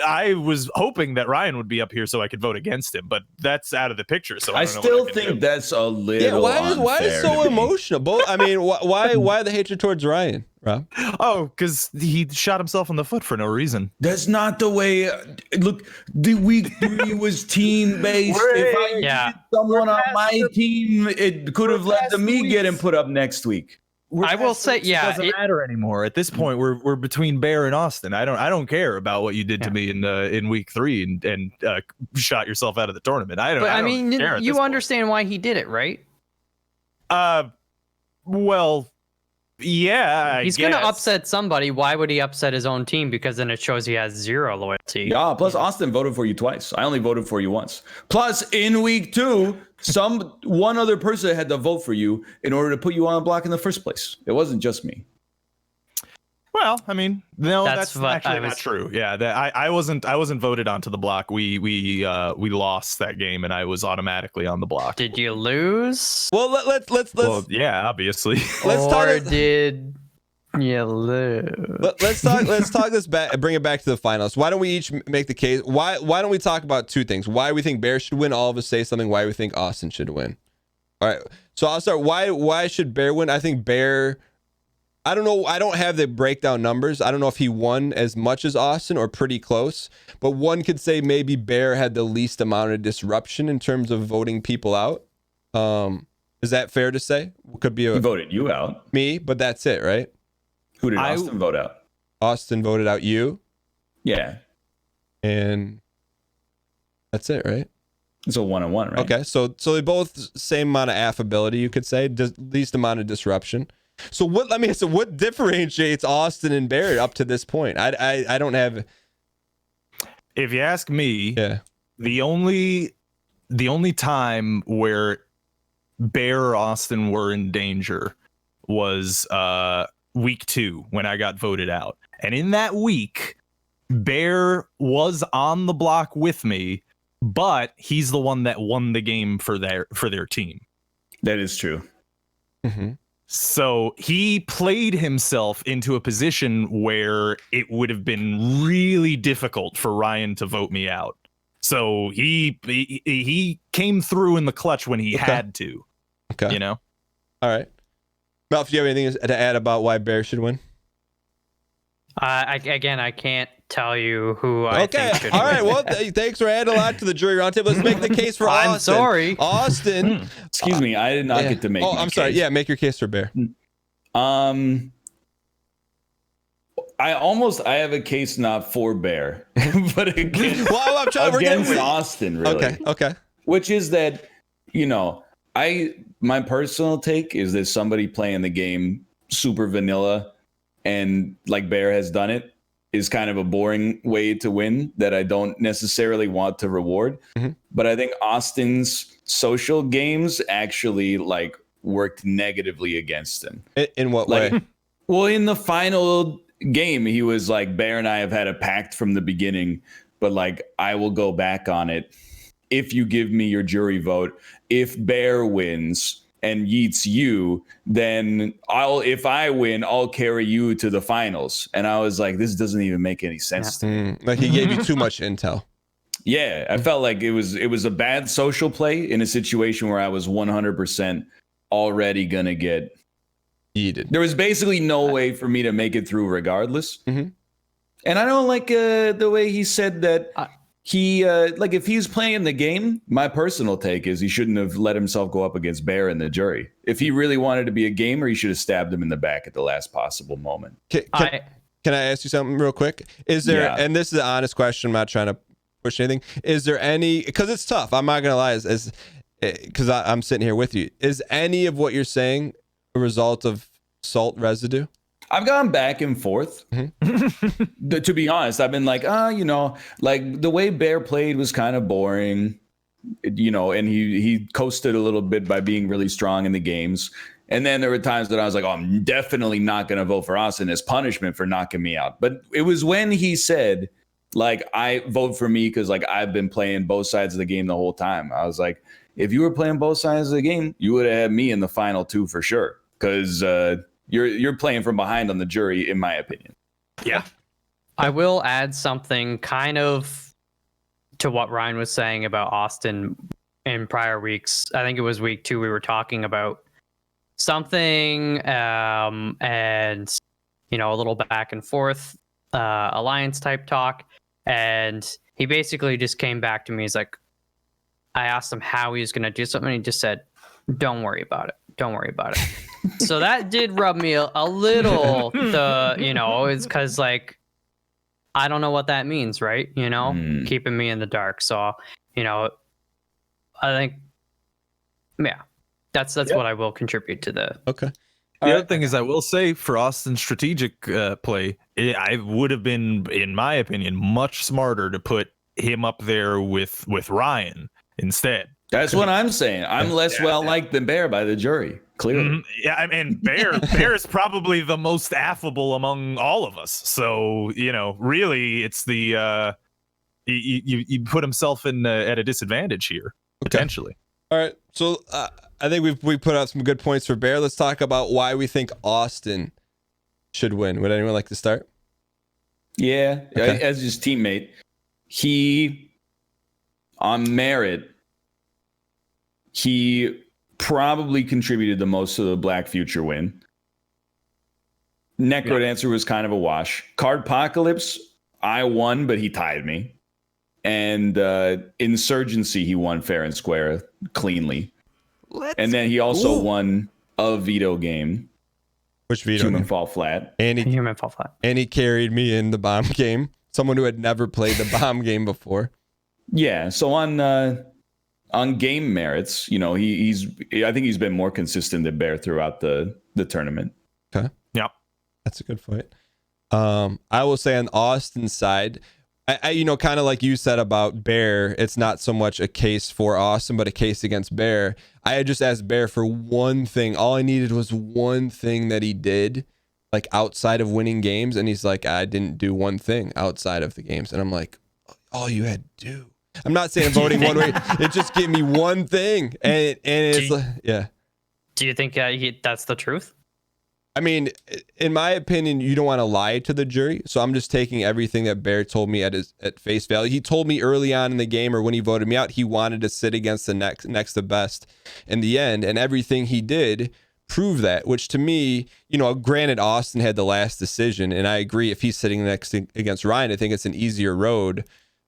I was hoping that Ryan would be up here so I could vote against him, but that's out of the picture. So I don't know still what I can think do. that's a little Why is unfair so to me. emotional? Both. I mean, why the hatred towards Ryan, Rob? Oh, because he shot himself in the foot for no reason. That's not the way. Look, the week 3 was team based. If I Yeah. needed someone on my team, it could have led to me getting put up next week. I will say, It yeah, doesn't matter anymore at this point. We're between Bear and Austin. I don't care about what you did to me in week 3 and shot yourself out of the tournament. I don't. But I I don't mean, care at this you point. understand why he did it, right? Well, yeah. He's going to upset somebody. Why would he upset his own team? Because then it shows he has zero loyalty. Yeah, plus Austin voted for you twice. I only voted for you once. Plus, in week 2, one other person had to vote for you in order to put you on a block in the first place. It wasn't just me. Well, I mean, no, That's that's what actually I was- not true. Yeah, I wasn't voted onto the block. We lost that game, and I was automatically on the block. Did you lose? Well, let's Well, yeah, obviously. let's talk. Or did you lose? Let's talk this back. Bring it back to the finals. Why don't we each make the case? Why don't we talk about two things? Why we think Bear should win. All of us say something. Why we think Austin should win. All right. So I'll start. Why should Bear win? I think Bear. I don't know. I don't have the breakdown numbers. I don't know if he won as much as Austin or pretty close. But one could say maybe Bear had the least amount of disruption in terms of voting people out. Is that fair to say? Could be He voted you out. me, but that's it, right? Who did Austin vote out? Austin voted out you, Yeah. and that's it, right? It's a 1-on-1, right? Okay, so they both same amount of affability, you could say, least amount of disruption. So what differentiates Austin and Barrett up to this point? I don't have. If you ask me, Yeah. the only time where Bear or Austin were in danger was week 2 when I got voted out. And in that week, Bear was on the block with me, but he's the one that won the game for their team. That is true. Mm-hmm. So he played himself into a position where it would have been really difficult for Ryan to vote me out. So he came through in the clutch when he had to. Okay. You know? All right. Ralph, do you have anything to add about why Bear should win? I can't tell you who I think should All right. win. Well, thanks for adding a lot to the jury roundtable. Let's make the case for I'm Austin. sorry. Austin. Excuse me, I did not get to make. Oh, my I'm sorry. case. Yeah, make your case for Bear. I have a case not for Bear, but against, Well, I'm trying. We're getting against Austin, really. Okay. Which is that, my personal take is that somebody playing the game super vanilla and like Bear has done it is kind of a boring way to win that I don't necessarily want to reward. Mm-hmm. But I think Austin's social games actually worked negatively against him. In what way? Well, in the final game, he was like, Bear and I have had a pact from the beginning, but I will go back on it if you give me your jury vote. If Bear wins and yeets you, then if I win, I'll carry you to the finals. And I was like, this doesn't even make any sense to me. Like he gave you too much intel. Yeah, I felt like it was a bad social play in a situation where I was 100% already gonna get Yeeted. There was basically no way for me to make it through regardless. Mm-hmm. And I don't like the way he said that he if he's playing the game, my personal take is he shouldn't have let himself go up against Bear in the jury. If he really wanted to be a gamer, he should have stabbed him in the back at the last possible moment. Can I ask you something real quick? Is there, and this is an honest question, I'm not trying to push anything. Is there any, because it's tough, I'm not going to lie, because I'm sitting here with you. Is any of what you're saying a result of salt residue? I've gone back and forth. Mm-hmm. To be honest, I've been like, the way Bear played was kind of boring, and he coasted a little bit by being really strong in the games. And then there were times that I was like, I'm definitely not going to vote for Austin as punishment for knocking me out. But it was when he said Like, I vote for me because like I've been playing both sides of the game the whole time. I was like, if you were playing both sides of the game, you would have had me in the final two for sure. Because you're playing from behind on the jury, in my opinion. Yeah. I will add something kind of to what Ryan was saying about Austin in prior weeks. I think it was week 2. We were talking about something, and a little back and forth, alliance type talk, and he basically just came back to me. He's like, I asked him how he was going to do something, and he just said, "Don't worry about it. Don't worry about it." So that did rub me a little. It's because like I don't know what that means, right? Keeping me in the dark. So I think, yeah, that's what I will contribute to the. Okay. The other thing is, I will say for Austin's strategic play, I would have been, in my opinion, much smarter to put him up there with Ryan instead. That's what I'm saying. I'm less well-liked than Bear by the jury, clearly. Yeah, I mean, Bear is probably the most affable among all of us. So, really, it's the you put himself in at a disadvantage here, potentially. All right. So I think we put out some good points for Bear. Let's talk about why we think Austin should win. Would anyone like to start? Yeah. Okay. As his teammate, he, on merit, he probably contributed the most to the Black Future win. Necrodancer was kind of a wash. Cardpocalypse, I won, but he tied me. And Insurgency, he won fair and square, cleanly. And then he also won a veto game. Which veto? Human Fall Flat. And Human Fall Flat. And he carried me in the bomb game. Someone who had never played the bomb game before. Yeah. So on game merits, I think he's been more consistent than Bear throughout the tournament. Okay. Yep. That's a good point. I will say on Austin's side, I kind of like you said about Bear, it's not so much a case for Austin, but a case against Bear. I had just asked Bear for one thing. All I needed was one thing that he did, like outside of winning games. And he's like, I didn't do one thing outside of the games. And I'm like, all you had to do. I'm not saying voting one way. It just gave me one thing. And it's like, yeah. Do you think that's the truth? I mean, in my opinion, you don't want to lie to the jury. So I'm just taking everything that Bear told me at face value. He told me early on in the game, or when he voted me out, he wanted to sit against the next to best in the end. And everything he did proved that, which to me, granted, Austin had the last decision. And I agree, if he's sitting next against Ryan, I think it's an easier road.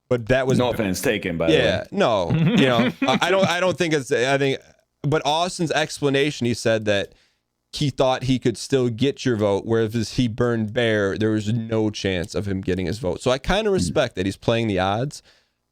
But that was no offense taken, by the way. Yeah, no, I don't think it's. I think, but Austin's explanation, he said that he thought he could still get your vote, whereas he burned Bear, there was no chance of him getting his vote. So I kind of respect that he's playing the odds.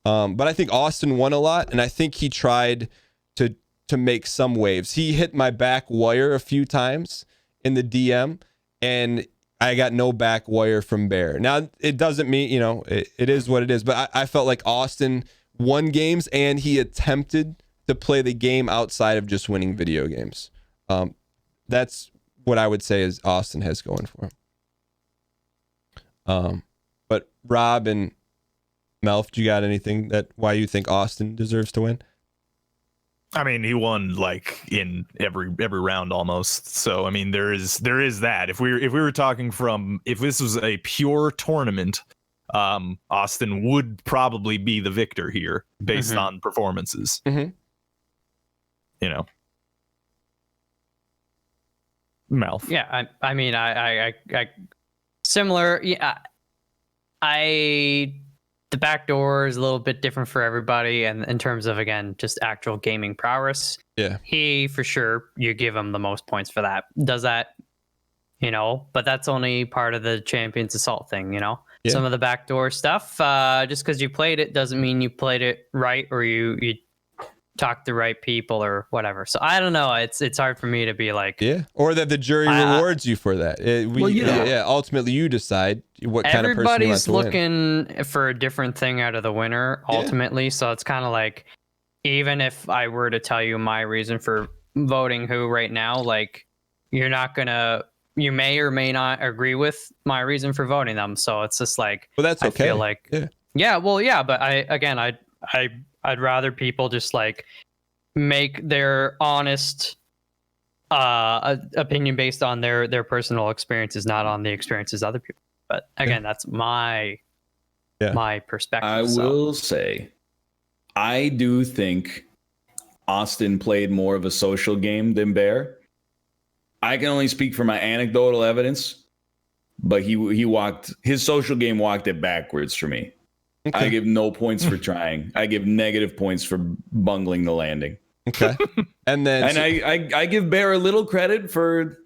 But I think Austin won a lot, and I think he tried to make some waves. He hit my back wire a few times in the DM, and I got no back wire from Bear. Now, it doesn't mean, it is what it is, but I felt like Austin won games, and he attempted to play the game outside of just winning video games. That's what I would say is Austin has going for him. But Rob and Melf, do you got anything why you think Austin deserves to win? I mean, he won like in every round almost. So I mean, there is that. If we were talking if this was a pure tournament, Austin would probably be the victor here based on performances. Mm-hmm. Mouth. Yeah, I mean, I similar. Yeah, the back door is a little bit different for everybody, and in terms of, again, just actual gaming prowess. Yeah, he for sure, you give him the most points for that. Does that, but that's only part of the Champions Assault thing. Yeah. Some of the backdoor stuff. Just because you played it doesn't mean you played it right, or you talk to the right people or whatever. So I don't know. It's hard for me to be like, or that the jury rewards you for that. Ultimately you decide what kind of person you want to win. Everybody's looking for a different thing out of the winner ultimately. So it's kind of like, even if I were to tell you my reason for voting who right now, like, you may or may not agree with my reason for voting them. So it's just like, well, that's okay. I feel like Yeah, well, yeah, but I'd rather people just like make their honest opinion based on their personal experiences, not on the experiences of other people. But again, that's my perspective. I will say, I do think Austin played more of a social game than Bear. I can only speak for my anecdotal evidence, but his social game walked it backwards for me. Okay. I give no points for trying. I give negative points for bungling the landing. Okay. And I give Bear a little credit for,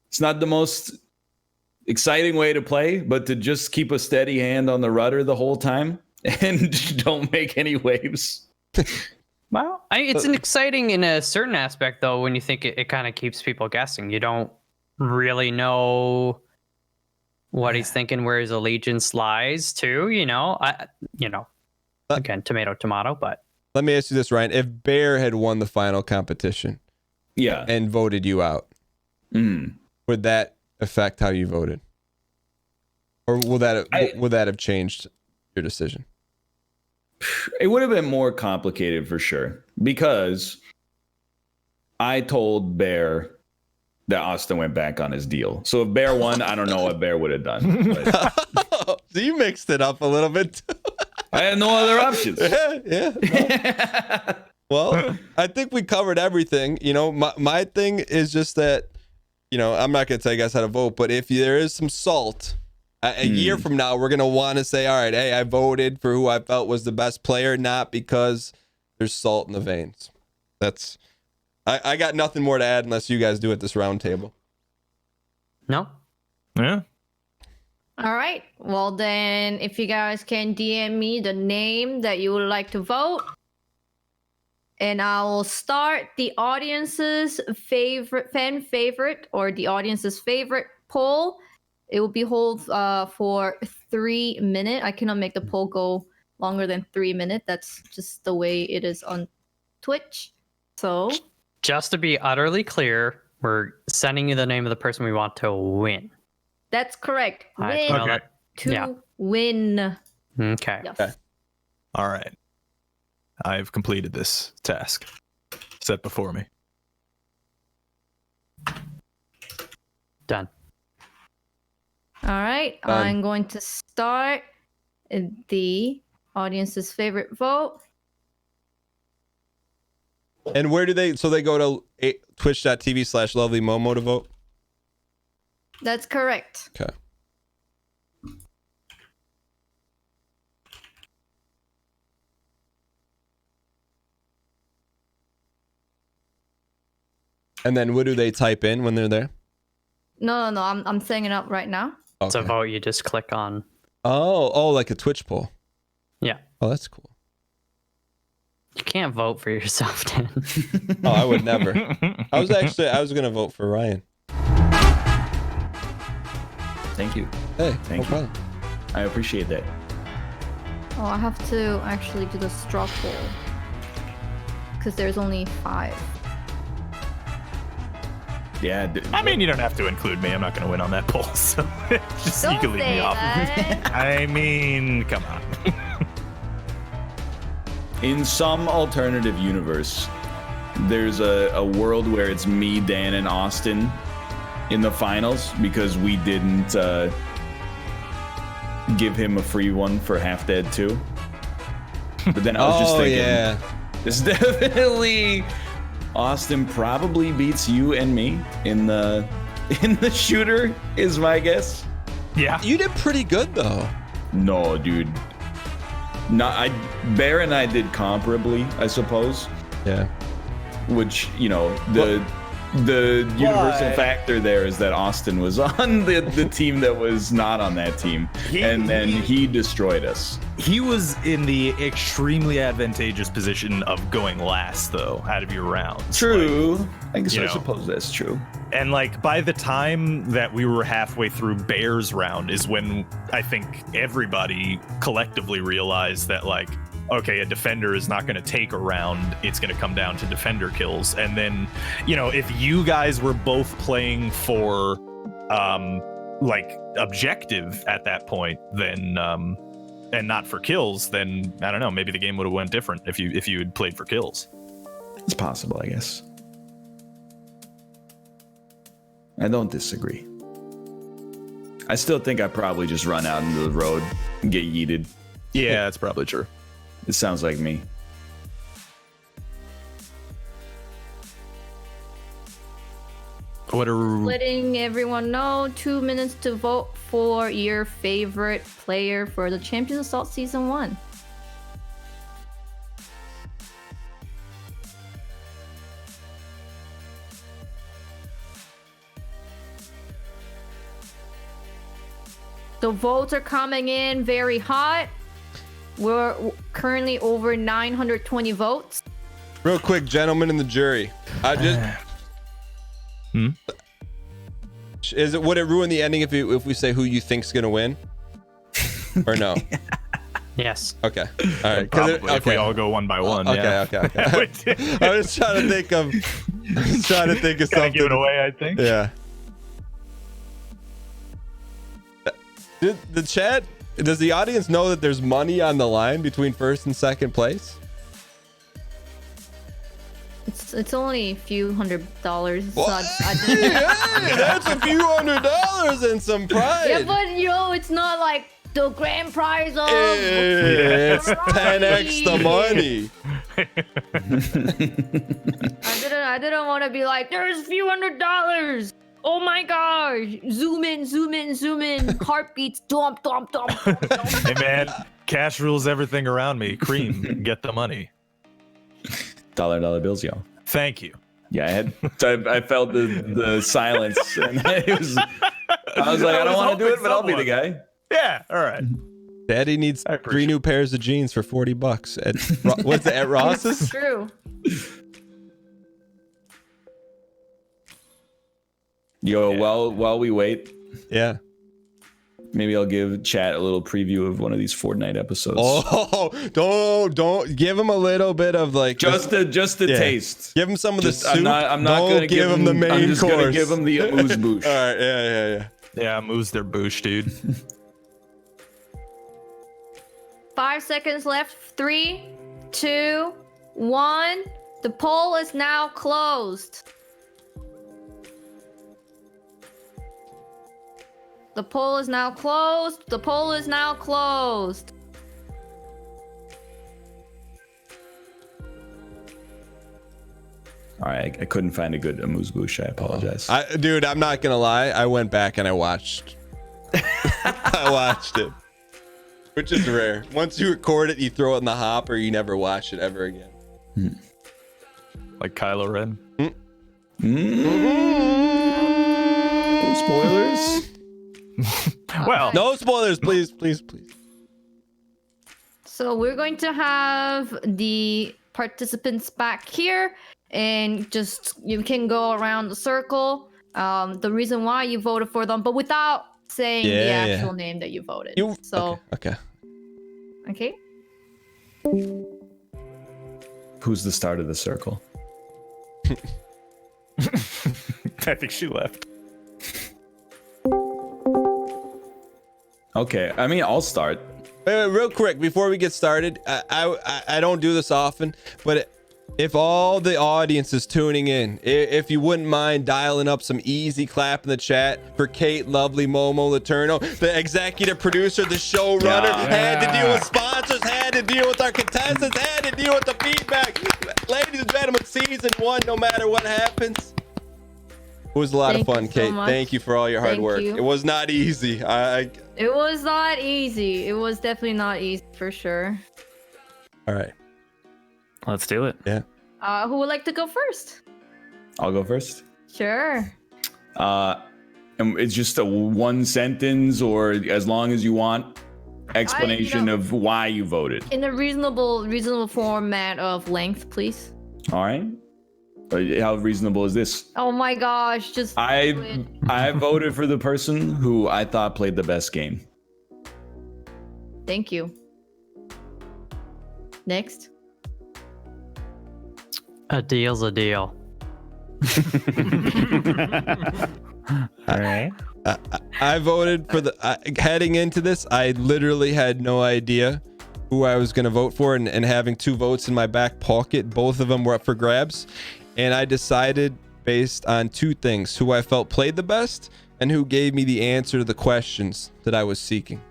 it's not the most exciting way to play, but to just keep a steady hand on the rudder the whole time and don't make any waves. Well, it's an exciting in a certain aspect, though, when you think it kind of keeps people guessing. You don't really know what he's thinking, where his allegiance lies, too. Again, tomato, but. Let me ask you this, Ryan. If Bear had won the final competition and voted you out, would that affect how you voted? Or would that have changed your decision? It would have been more complicated for sure, because I told Bear that Austin went back on his deal. So if Bear won, I don't know what Bear would have done. So you mixed it up a little bit too. I had no other options. Yeah. Well, I think we covered everything. My thing is just that, I'm not going to tell you guys how to vote, but if there is some salt, a year from now, we're going to want to say, all right, hey, I voted for who I felt was the best player, not because there's salt in the veins. I got nothing more to add unless you guys do at this round table. No? Yeah. All right. Well, then, if you guys can DM me the name that you would like to vote, and I will start the audience's fan favorite, or the audience's favorite poll. It will be hold for 3 minutes. I cannot make the poll go longer than 3 minutes. That's just the way it is on Twitch. So, just to be utterly clear, we're sending you the name of the person we want to win. That's correct. Win. Win. Okay. Yes. Okay. All right. I've completed this task set before me. Done. All right. I'm going to start the audience's favorite vote. And where do they go to twitch.tv/lovelymomo to vote? That's correct. Okay. And then what do they type in when they're there? No. I'm setting it up right now. Okay. It's a vote you just click on. Oh, like a Twitch poll. Yeah. Oh, that's cool. You can't vote for yourself, Dan. Oh, I would never. I was going to vote for Ryan. Thank you. Hey, Thank you. Problem. I appreciate that. Oh, I have to actually do the straw poll because there's only 5. Yeah. I mean, you don't have to include me. I'm not going to win on that poll, so just Don't you can leave say me off. that. I mean, come on. In some alternative universe, there's a world where it's me, Dan, and Austin in the finals because we didn't give him a free one for Half Dead 2. But then I was just thinking, it's definitely Austin probably beats you and me in the shooter, is my guess. Yeah. You did pretty good though. No, dude. Bear and I did comparably, I suppose. Yeah. Which, the universal factor there is that Austin was on the team that was not on that team. He destroyed us. He was in the extremely advantageous position of going last, though, out of your rounds. True. I suppose that's true. And by the time that we were halfway through Bear's round is when I think everybody collectively realized that okay, a defender is not going to take a round. It's going to come down to defender kills. And then, if you guys were both playing for objective at that point, then and not for kills, then I don't know. Maybe the game would have went different if you had played for kills. It's possible, I guess. I don't disagree. I still think I probably just run out into the road and get yeeted. Yeah, that's probably true. It sounds like me. What are Letting everyone know, 2 minutes to vote for your favorite player for the Champions Assault Season 1. The votes are coming in very hot. We're currently over 920 votes. Real quick, gentlemen in the jury. I just. Would it ruin the ending if we say who you think's gonna win, or no? Yes. Okay. All right. Probably if we all go one by one. Okay. Yeah. Okay. I was trying to think of. Something. Give it away, I think. Yeah. The chat. Does the audience know that there's money on the line between first and second place? It's only a few $100s. It's What? not, I That's a few $100s and some pride. yeah, but it's not like the grand prize of. It's 10x the money. I didn't want to be like, there's a few $100. Oh my gosh! Zoom in. Heartbeats, dump. Hey man, cash rules everything around me. Cream, get the money. Dollar bills, y'all. Thank you. Yeah, I felt the silence, and I was like, I don't want to do it, but I'll be the guy. Yeah, all right. Daddy needs 3 new pairs of jeans for $40 at what's it at Ross's? True. Yo, while we wait, Yeah. maybe I'll give chat a little preview of one of these Fortnite episodes. Oh, don't give him a little bit of like just a yeah. taste. Give him some of the soup. I'm not don't gonna give him the main I'm just course. gonna give him the amuse bouche. All right, yeah. Yeah, moves their boosh, dude. 5 seconds left. 3, 2, 1. The poll is now closed. The poll is now closed. All right, I couldn't find a good amuse bouche. I apologize. Dude, I'm not gonna lie. I went back and I watched. I watched it, which is rare. Once you record it, you throw it in the hopper. You never watch it ever again. Like Kylo Ren. Spoilers. Well, No spoilers, please. So we're going to have the participants back here, and just you can go around the circle. The reason why you voted for them, but without saying the actual name that you voted. Okay. Okay. Who's the start of the circle? I think she left. Okay, I mean, I'll start. Wait, real quick before we get started, I don't do this often, but if all the audience is tuning in, if you wouldn't mind dialing up some easy clap in the chat for Kate, lovely Momo Letourneau, the executive producer, the showrunner, had to deal with sponsors, had to deal with our contestants, had to deal with the feedback. Ladies and gentlemen, season 1, no matter what happens. It was a lot of fun, Kate. Thank you for all your hard work. It was not easy. It was not easy. It was definitely not easy for sure. All right. Let's do it. Yeah. Who would like to go first? I'll go first. Sure. And it's just a one sentence, or as long as you want, explanation of why you voted. In a reasonable format of length, please. All right. How reasonable is this? Oh my gosh, just I voted for the person who I thought played the best game. Thank you. Next. A deal's a deal. All right. I voted for heading into this. I literally had no idea who I was going to vote for, and having 2 votes in my back pocket, both of them were up for grabs. And I decided based on 2 things: who I felt played the best and who gave me the answer to the questions that I was seeking.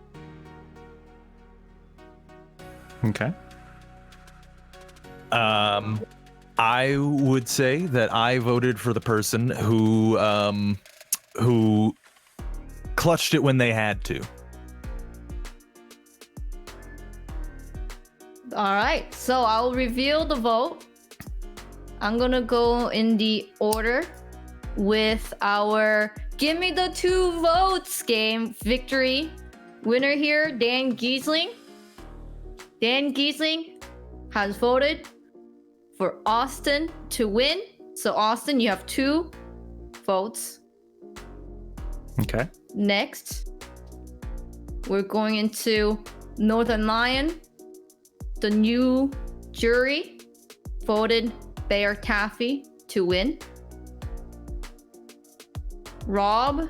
Okay. I would say that I voted for the person who clutched it when they had to. All right, so I'll reveal the vote. I'm gonna go in the order with our Give Me the 2 Votes game victory. Winner here, Dan Giesling. Dan Giesling has voted for Austin to win. So Austin, you have 2 votes. Okay. Next, we're going into Northern Lion. The new jury voted Bear Taffy to win. Rob,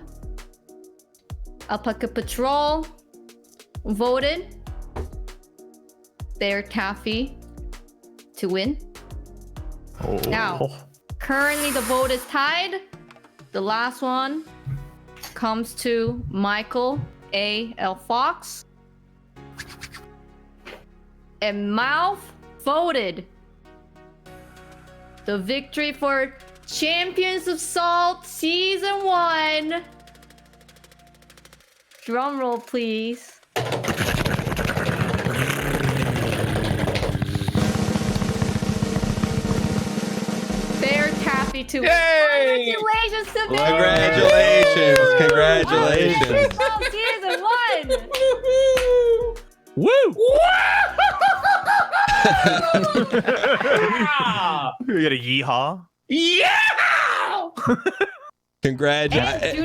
Alpaca Patrol voted Bear Taffy to win. Oh. Now, currently the vote is tied. The last one comes to Michael A. L. Fox. And Mouth voted the victory for Champions of Salt Season 1. Drum roll, please. Bear Taffy to win. Yay! Congratulations to Bear! Congratulations! Congratulations! Salt Season 1! Woo! You get a yeehaw. Congratulations! And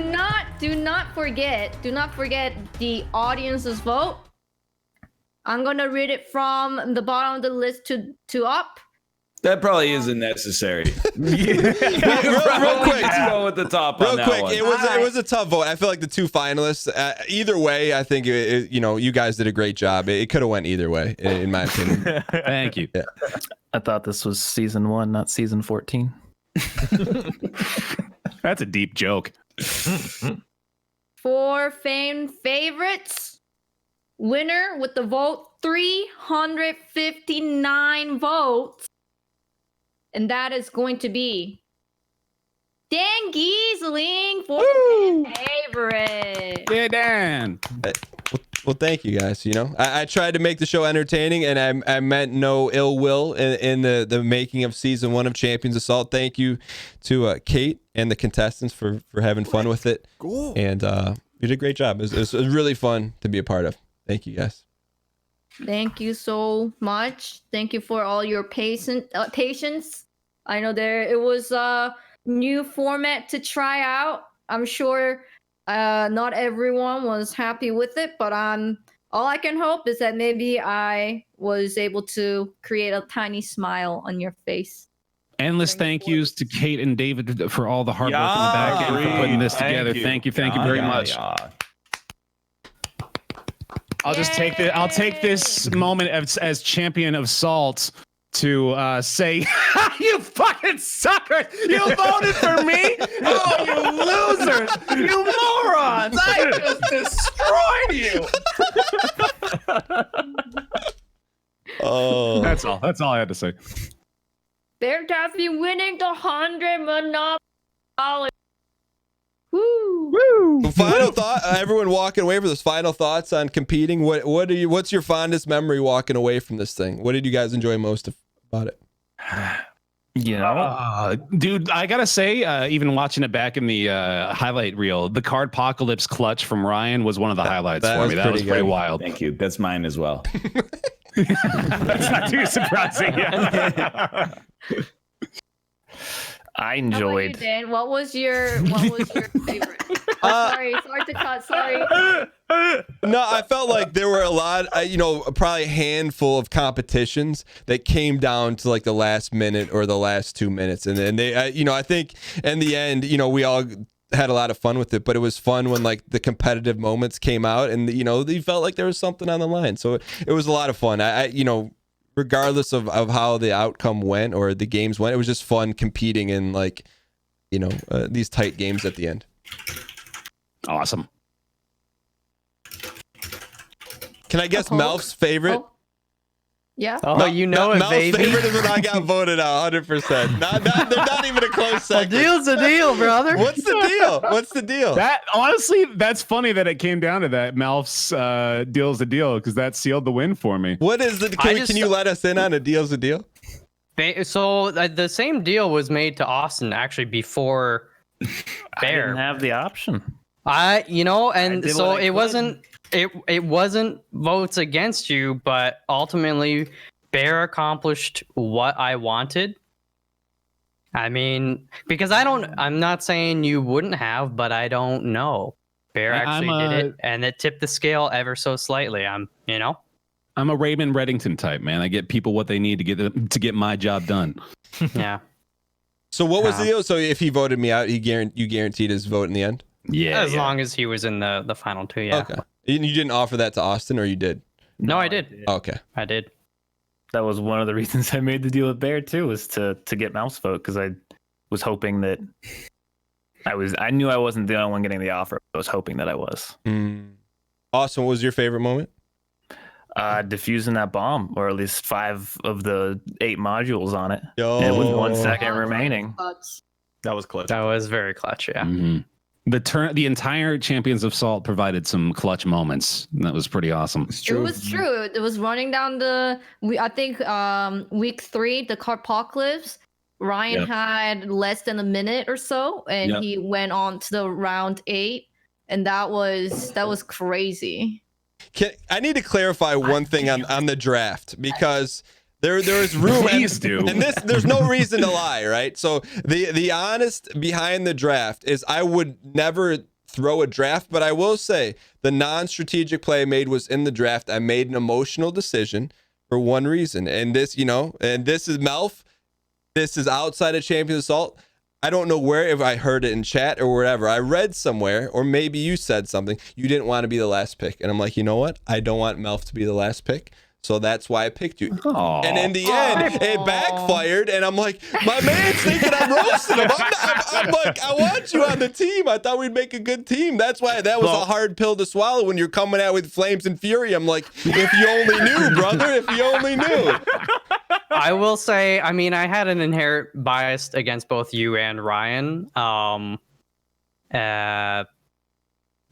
do not forget the audience's vote. I'm gonna read it from the bottom of the list to up. That probably isn't necessary. real quick, Go with the top real on that quick. one. It was a tough vote. I feel like the 2 finalists. Either way, I think you guys did a great job. It could have went either way, in my opinion. Thank you. Yeah. I thought this was season 1, not season 14. That's a deep joke. For fan favorites, winner with the vote 359 votes. And that is going to be Dan Giesling for fan favorite. Yeah, Dan. Well, thank you guys. I tried to make the show entertaining, and I meant no ill will in the making of season 1 of Champions Assault. Thank you to Kate and the contestants for having fun with it. Cool. And you did a great job. It was really fun to be a part of. Thank you guys. Thank you so much. Thank you for all your patience. I know it was a new format to try out. I'm sure not everyone was happy with it, but all I can hope is that maybe I was able to create a tiny smile on your face. Endless thank yous to Kate and David for all the hard work in the back end for putting this together. Thank you very much. I'll take this moment as champion of salt to say, you fucking suckers! You voted for me? Oh, you losers! You morons! I just destroyed you! Oh, That's all I had to say. Bear Taffy winning the 100 Monopoly. Woo! Final thought. Everyone walking away from this. Final thoughts on competing. What's your fondest memory walking away from this thing? What did you guys enjoy most about it? Dude, I gotta say, even watching it back in the highlight reel, the card apocalypse clutch from Ryan was one of the highlights for me. That was pretty wild. Thank you. That's mine as well. That's not too surprising. Yeah. I How about enjoyed. you, Dan? What was your favorite? Sorry to cut. Sorry. No, I felt like there were a lot, probably a handful of competitions that came down to like the last minute or the last 2 minutes. And then they, I think in the end, we all had a lot of fun with it, but it was fun when like the competitive moments came out and you know, you felt like there was something on the line. So it was a lot of fun. I you know, regardless of how the outcome went or the games went, it was just fun competing in like, you know, these tight games at the end. Awesome. Can I guess Melf's favorite? Oh. Yeah. Oh, you know it, Mel's baby. favorite is when I got voted out, 100%. They're not even a close A second. deal's a deal, brother. What's the deal? What's the deal? That honestly, that's funny that it came down to that. Melf's deal's a deal because that sealed the win for me. What is the? Can you let us in on a deal's a deal? So the same deal was made to Austin actually before I Bear. didn't have the option. You know, and did so what I it could. wasn't it wasn't votes against you, but ultimately Bear accomplished what I wanted. I mean, because I'm not saying you wouldn't have, but I don't know. Bear actually did it, and it tipped the scale ever so slightly. I'm a Raymond Reddington type, man. I get people what they need to get my job done. yeah. So what was the deal? So if he voted me out, you guaranteed his vote in the end? Yeah. As long as he was in the final two, yeah. Okay. And you didn't offer that to Austin, or you did? No, I did. Okay. I did. That was one of the reasons I made the deal with Bear too, was to get Mouse vote, because I was hoping that I knew I wasn't the only one getting the offer. I was hoping that I was. Austin, what was your favorite moment? Defusing that bomb, or at least 5 of the 8 modules on it. Yo. And with 1 second remaining. That was clutch. That was very clutch, yeah. Mm-hmm. The entire Champions of Salt provided some clutch moments. That was pretty awesome. It was true. It was running down I think week 3, the Carpocalypse. Ryan had less than a minute or so, and he went on to the round 8, and that was crazy. I need to clarify one thing on the draft, because there is room. Please do. And there's no reason to lie, right? So the honest behind the draft is I would never throw a draft, but I will say the non-strategic play I made was in the draft. I made an emotional decision for one reason, and this is Melf. This is outside of Champions Assault. I don't know where, if I heard it in chat or wherever. I read somewhere, or maybe you said something. You didn't want to be the last pick. And I'm like, you know what? I don't want Melf to be the last pick. So that's why I picked you. Aww. And in the end, it backfired. And I'm like, my man's thinking I'm roasting him. I'm like, I want you on the team. I thought we'd make a good team. That's why that was a hard pill to swallow when you're coming out with flames and fury. I'm like, if you only knew, brother, if you only knew. I will say, I mean, I had an inherent bias against both you and Ryan. You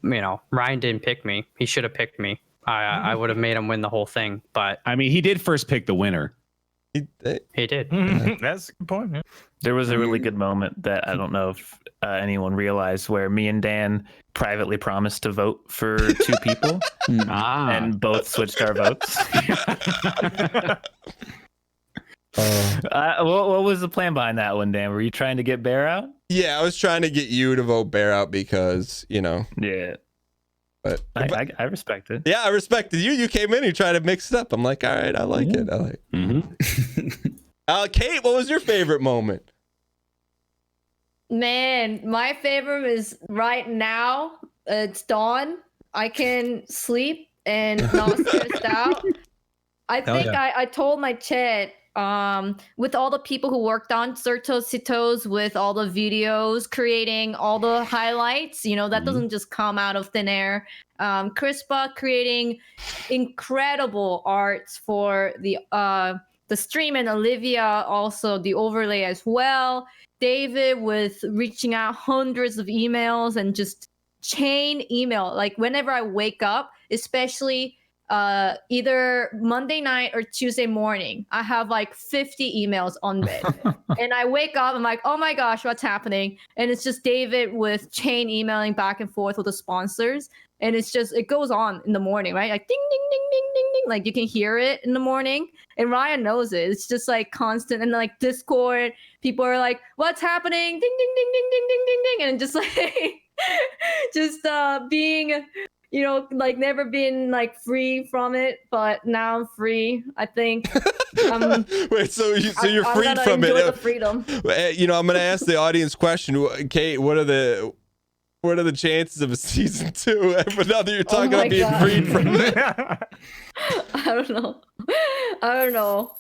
know, Ryan didn't pick me. He should have picked me. I would have made him win the whole thing, but I mean, he did first pick the winner. he did. That's a good point. Yeah. There was a really good moment that I don't know if anyone realized, where me and Dan privately promised to vote for 2 people, and both switched our votes. What was the plan behind that one, Dan? Were you trying to get Bear out? Yeah, I was trying to get you to vote Bear out because, you know. Yeah. But I respect it. yeah, I respected you. You came in, you tried to mix it up. I'm like, all right, I like it. I like it. Mm-hmm. Kate, what was your favorite moment? Man, my favorite is right now. It's dawn. I can sleep and not stressed out. I think I told my chat, with all the people who worked on Certos Citos, with all the videos, creating all the highlights, you know, that doesn't just come out of thin air. Crispa creating incredible arts for the stream, and Olivia also the overlay as well. David with reaching out hundreds of emails and just chain email. Like whenever I wake up, especially either Monday night or Tuesday morning, I have like 50 emails on bed. And I wake up, I'm like, oh my gosh, what's happening? And it's just David with chain emailing back and forth with the sponsors. And it's just, it goes on in the morning, right? Like ding, ding, ding, ding, ding, ding. Like you can hear it in the morning. And Ryan knows it. It's just like constant. And like Discord, people are like, what's happening? Ding, ding, ding, ding, ding, ding, ding, ding. And just like, just being, you know, like never been like free from it, but now I'm free. I think. Wait, so you're freed from enjoy it? The freedom. You know, I'm gonna ask the audience question. Kate, what are the What are the chances of a season 2? But now that you're talking my about being God. freed from it. I don't know. I don't know.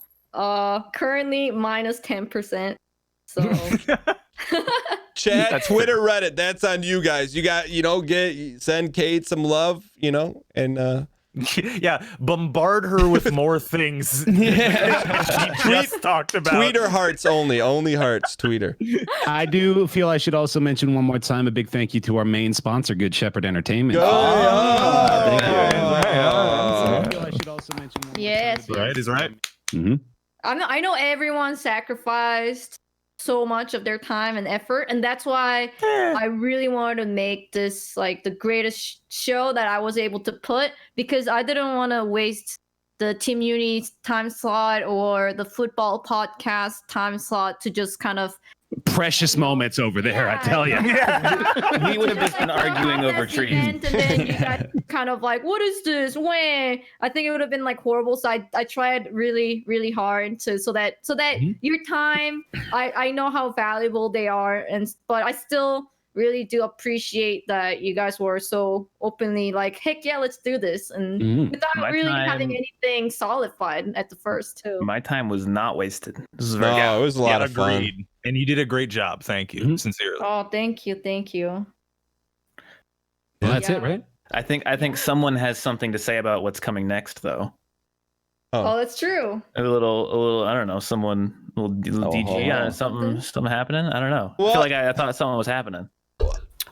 Currently minus 10%. So Chat, That's Twitter, Reddit. That's on you guys. You got, send Kate some love, and Yeah, bombard her with more things. She just talked about. Tweeter hearts only hearts. Tweeter. I do feel I should also mention one more time a big thank you to our main sponsor, Good Shepherd Entertainment. Thank you. I feel I should also mention one more Yes. time a big Right, he's right. I know everyone sacrificed so much of their time and effort, and that's why I really wanted to make this like the greatest show that I was able to put, because I didn't want to waste the Team Uni time slot or the football podcast time slot to just kind of precious moments over there, I tell you. We would have just been arguing over trees. And then you guys kind of like, what is this? Wah. I think it would have been like horrible. So I tried really, really hard so that your time, I know how valuable they are, but I still really do appreciate that you guys were so openly like, heck yeah, let's do this, and without My really time- having anything solidified at the first too. My time was not wasted. This is very No, it was a lot of fun. Agreed. And you did a great job. Thank you, sincerely. Oh, thank you. Well, that's it, right? I think someone has something to say about what's coming next, though. Oh, that's true. A little. I don't know. Someone, little DG, something happening. I don't know. I feel like I thought something was happening.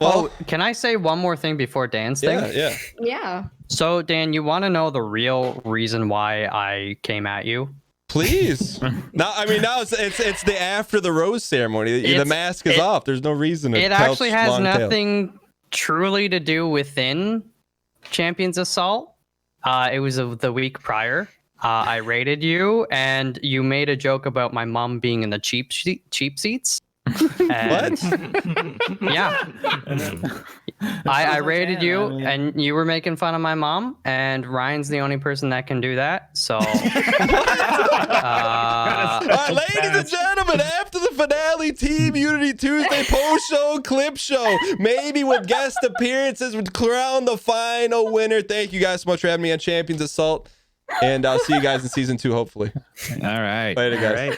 Well, Can I say one more thing before Dan's thing? yeah. Yeah. So, Dan, you want to know the real reason why I came at you? Please. Now it's the after the rose ceremony. The mask is off. There's no reason to It tell actually has long tale. nothing truly to do within Champions Assault. It was the week prior. I rated you, and you made a joke about my mom being in the cheap seats. And yeah, I rated you, and you were making fun of my mom, and Ryan's the only person that can do that. So, All right, ladies and gentlemen, after the finale, Team Unity Tuesday post-show, clip show, maybe with guest appearances, would crown the final winner. Thank you guys so much for having me on Champions Assault, and I'll see you guys in season 2, hopefully. All right. Later, guys.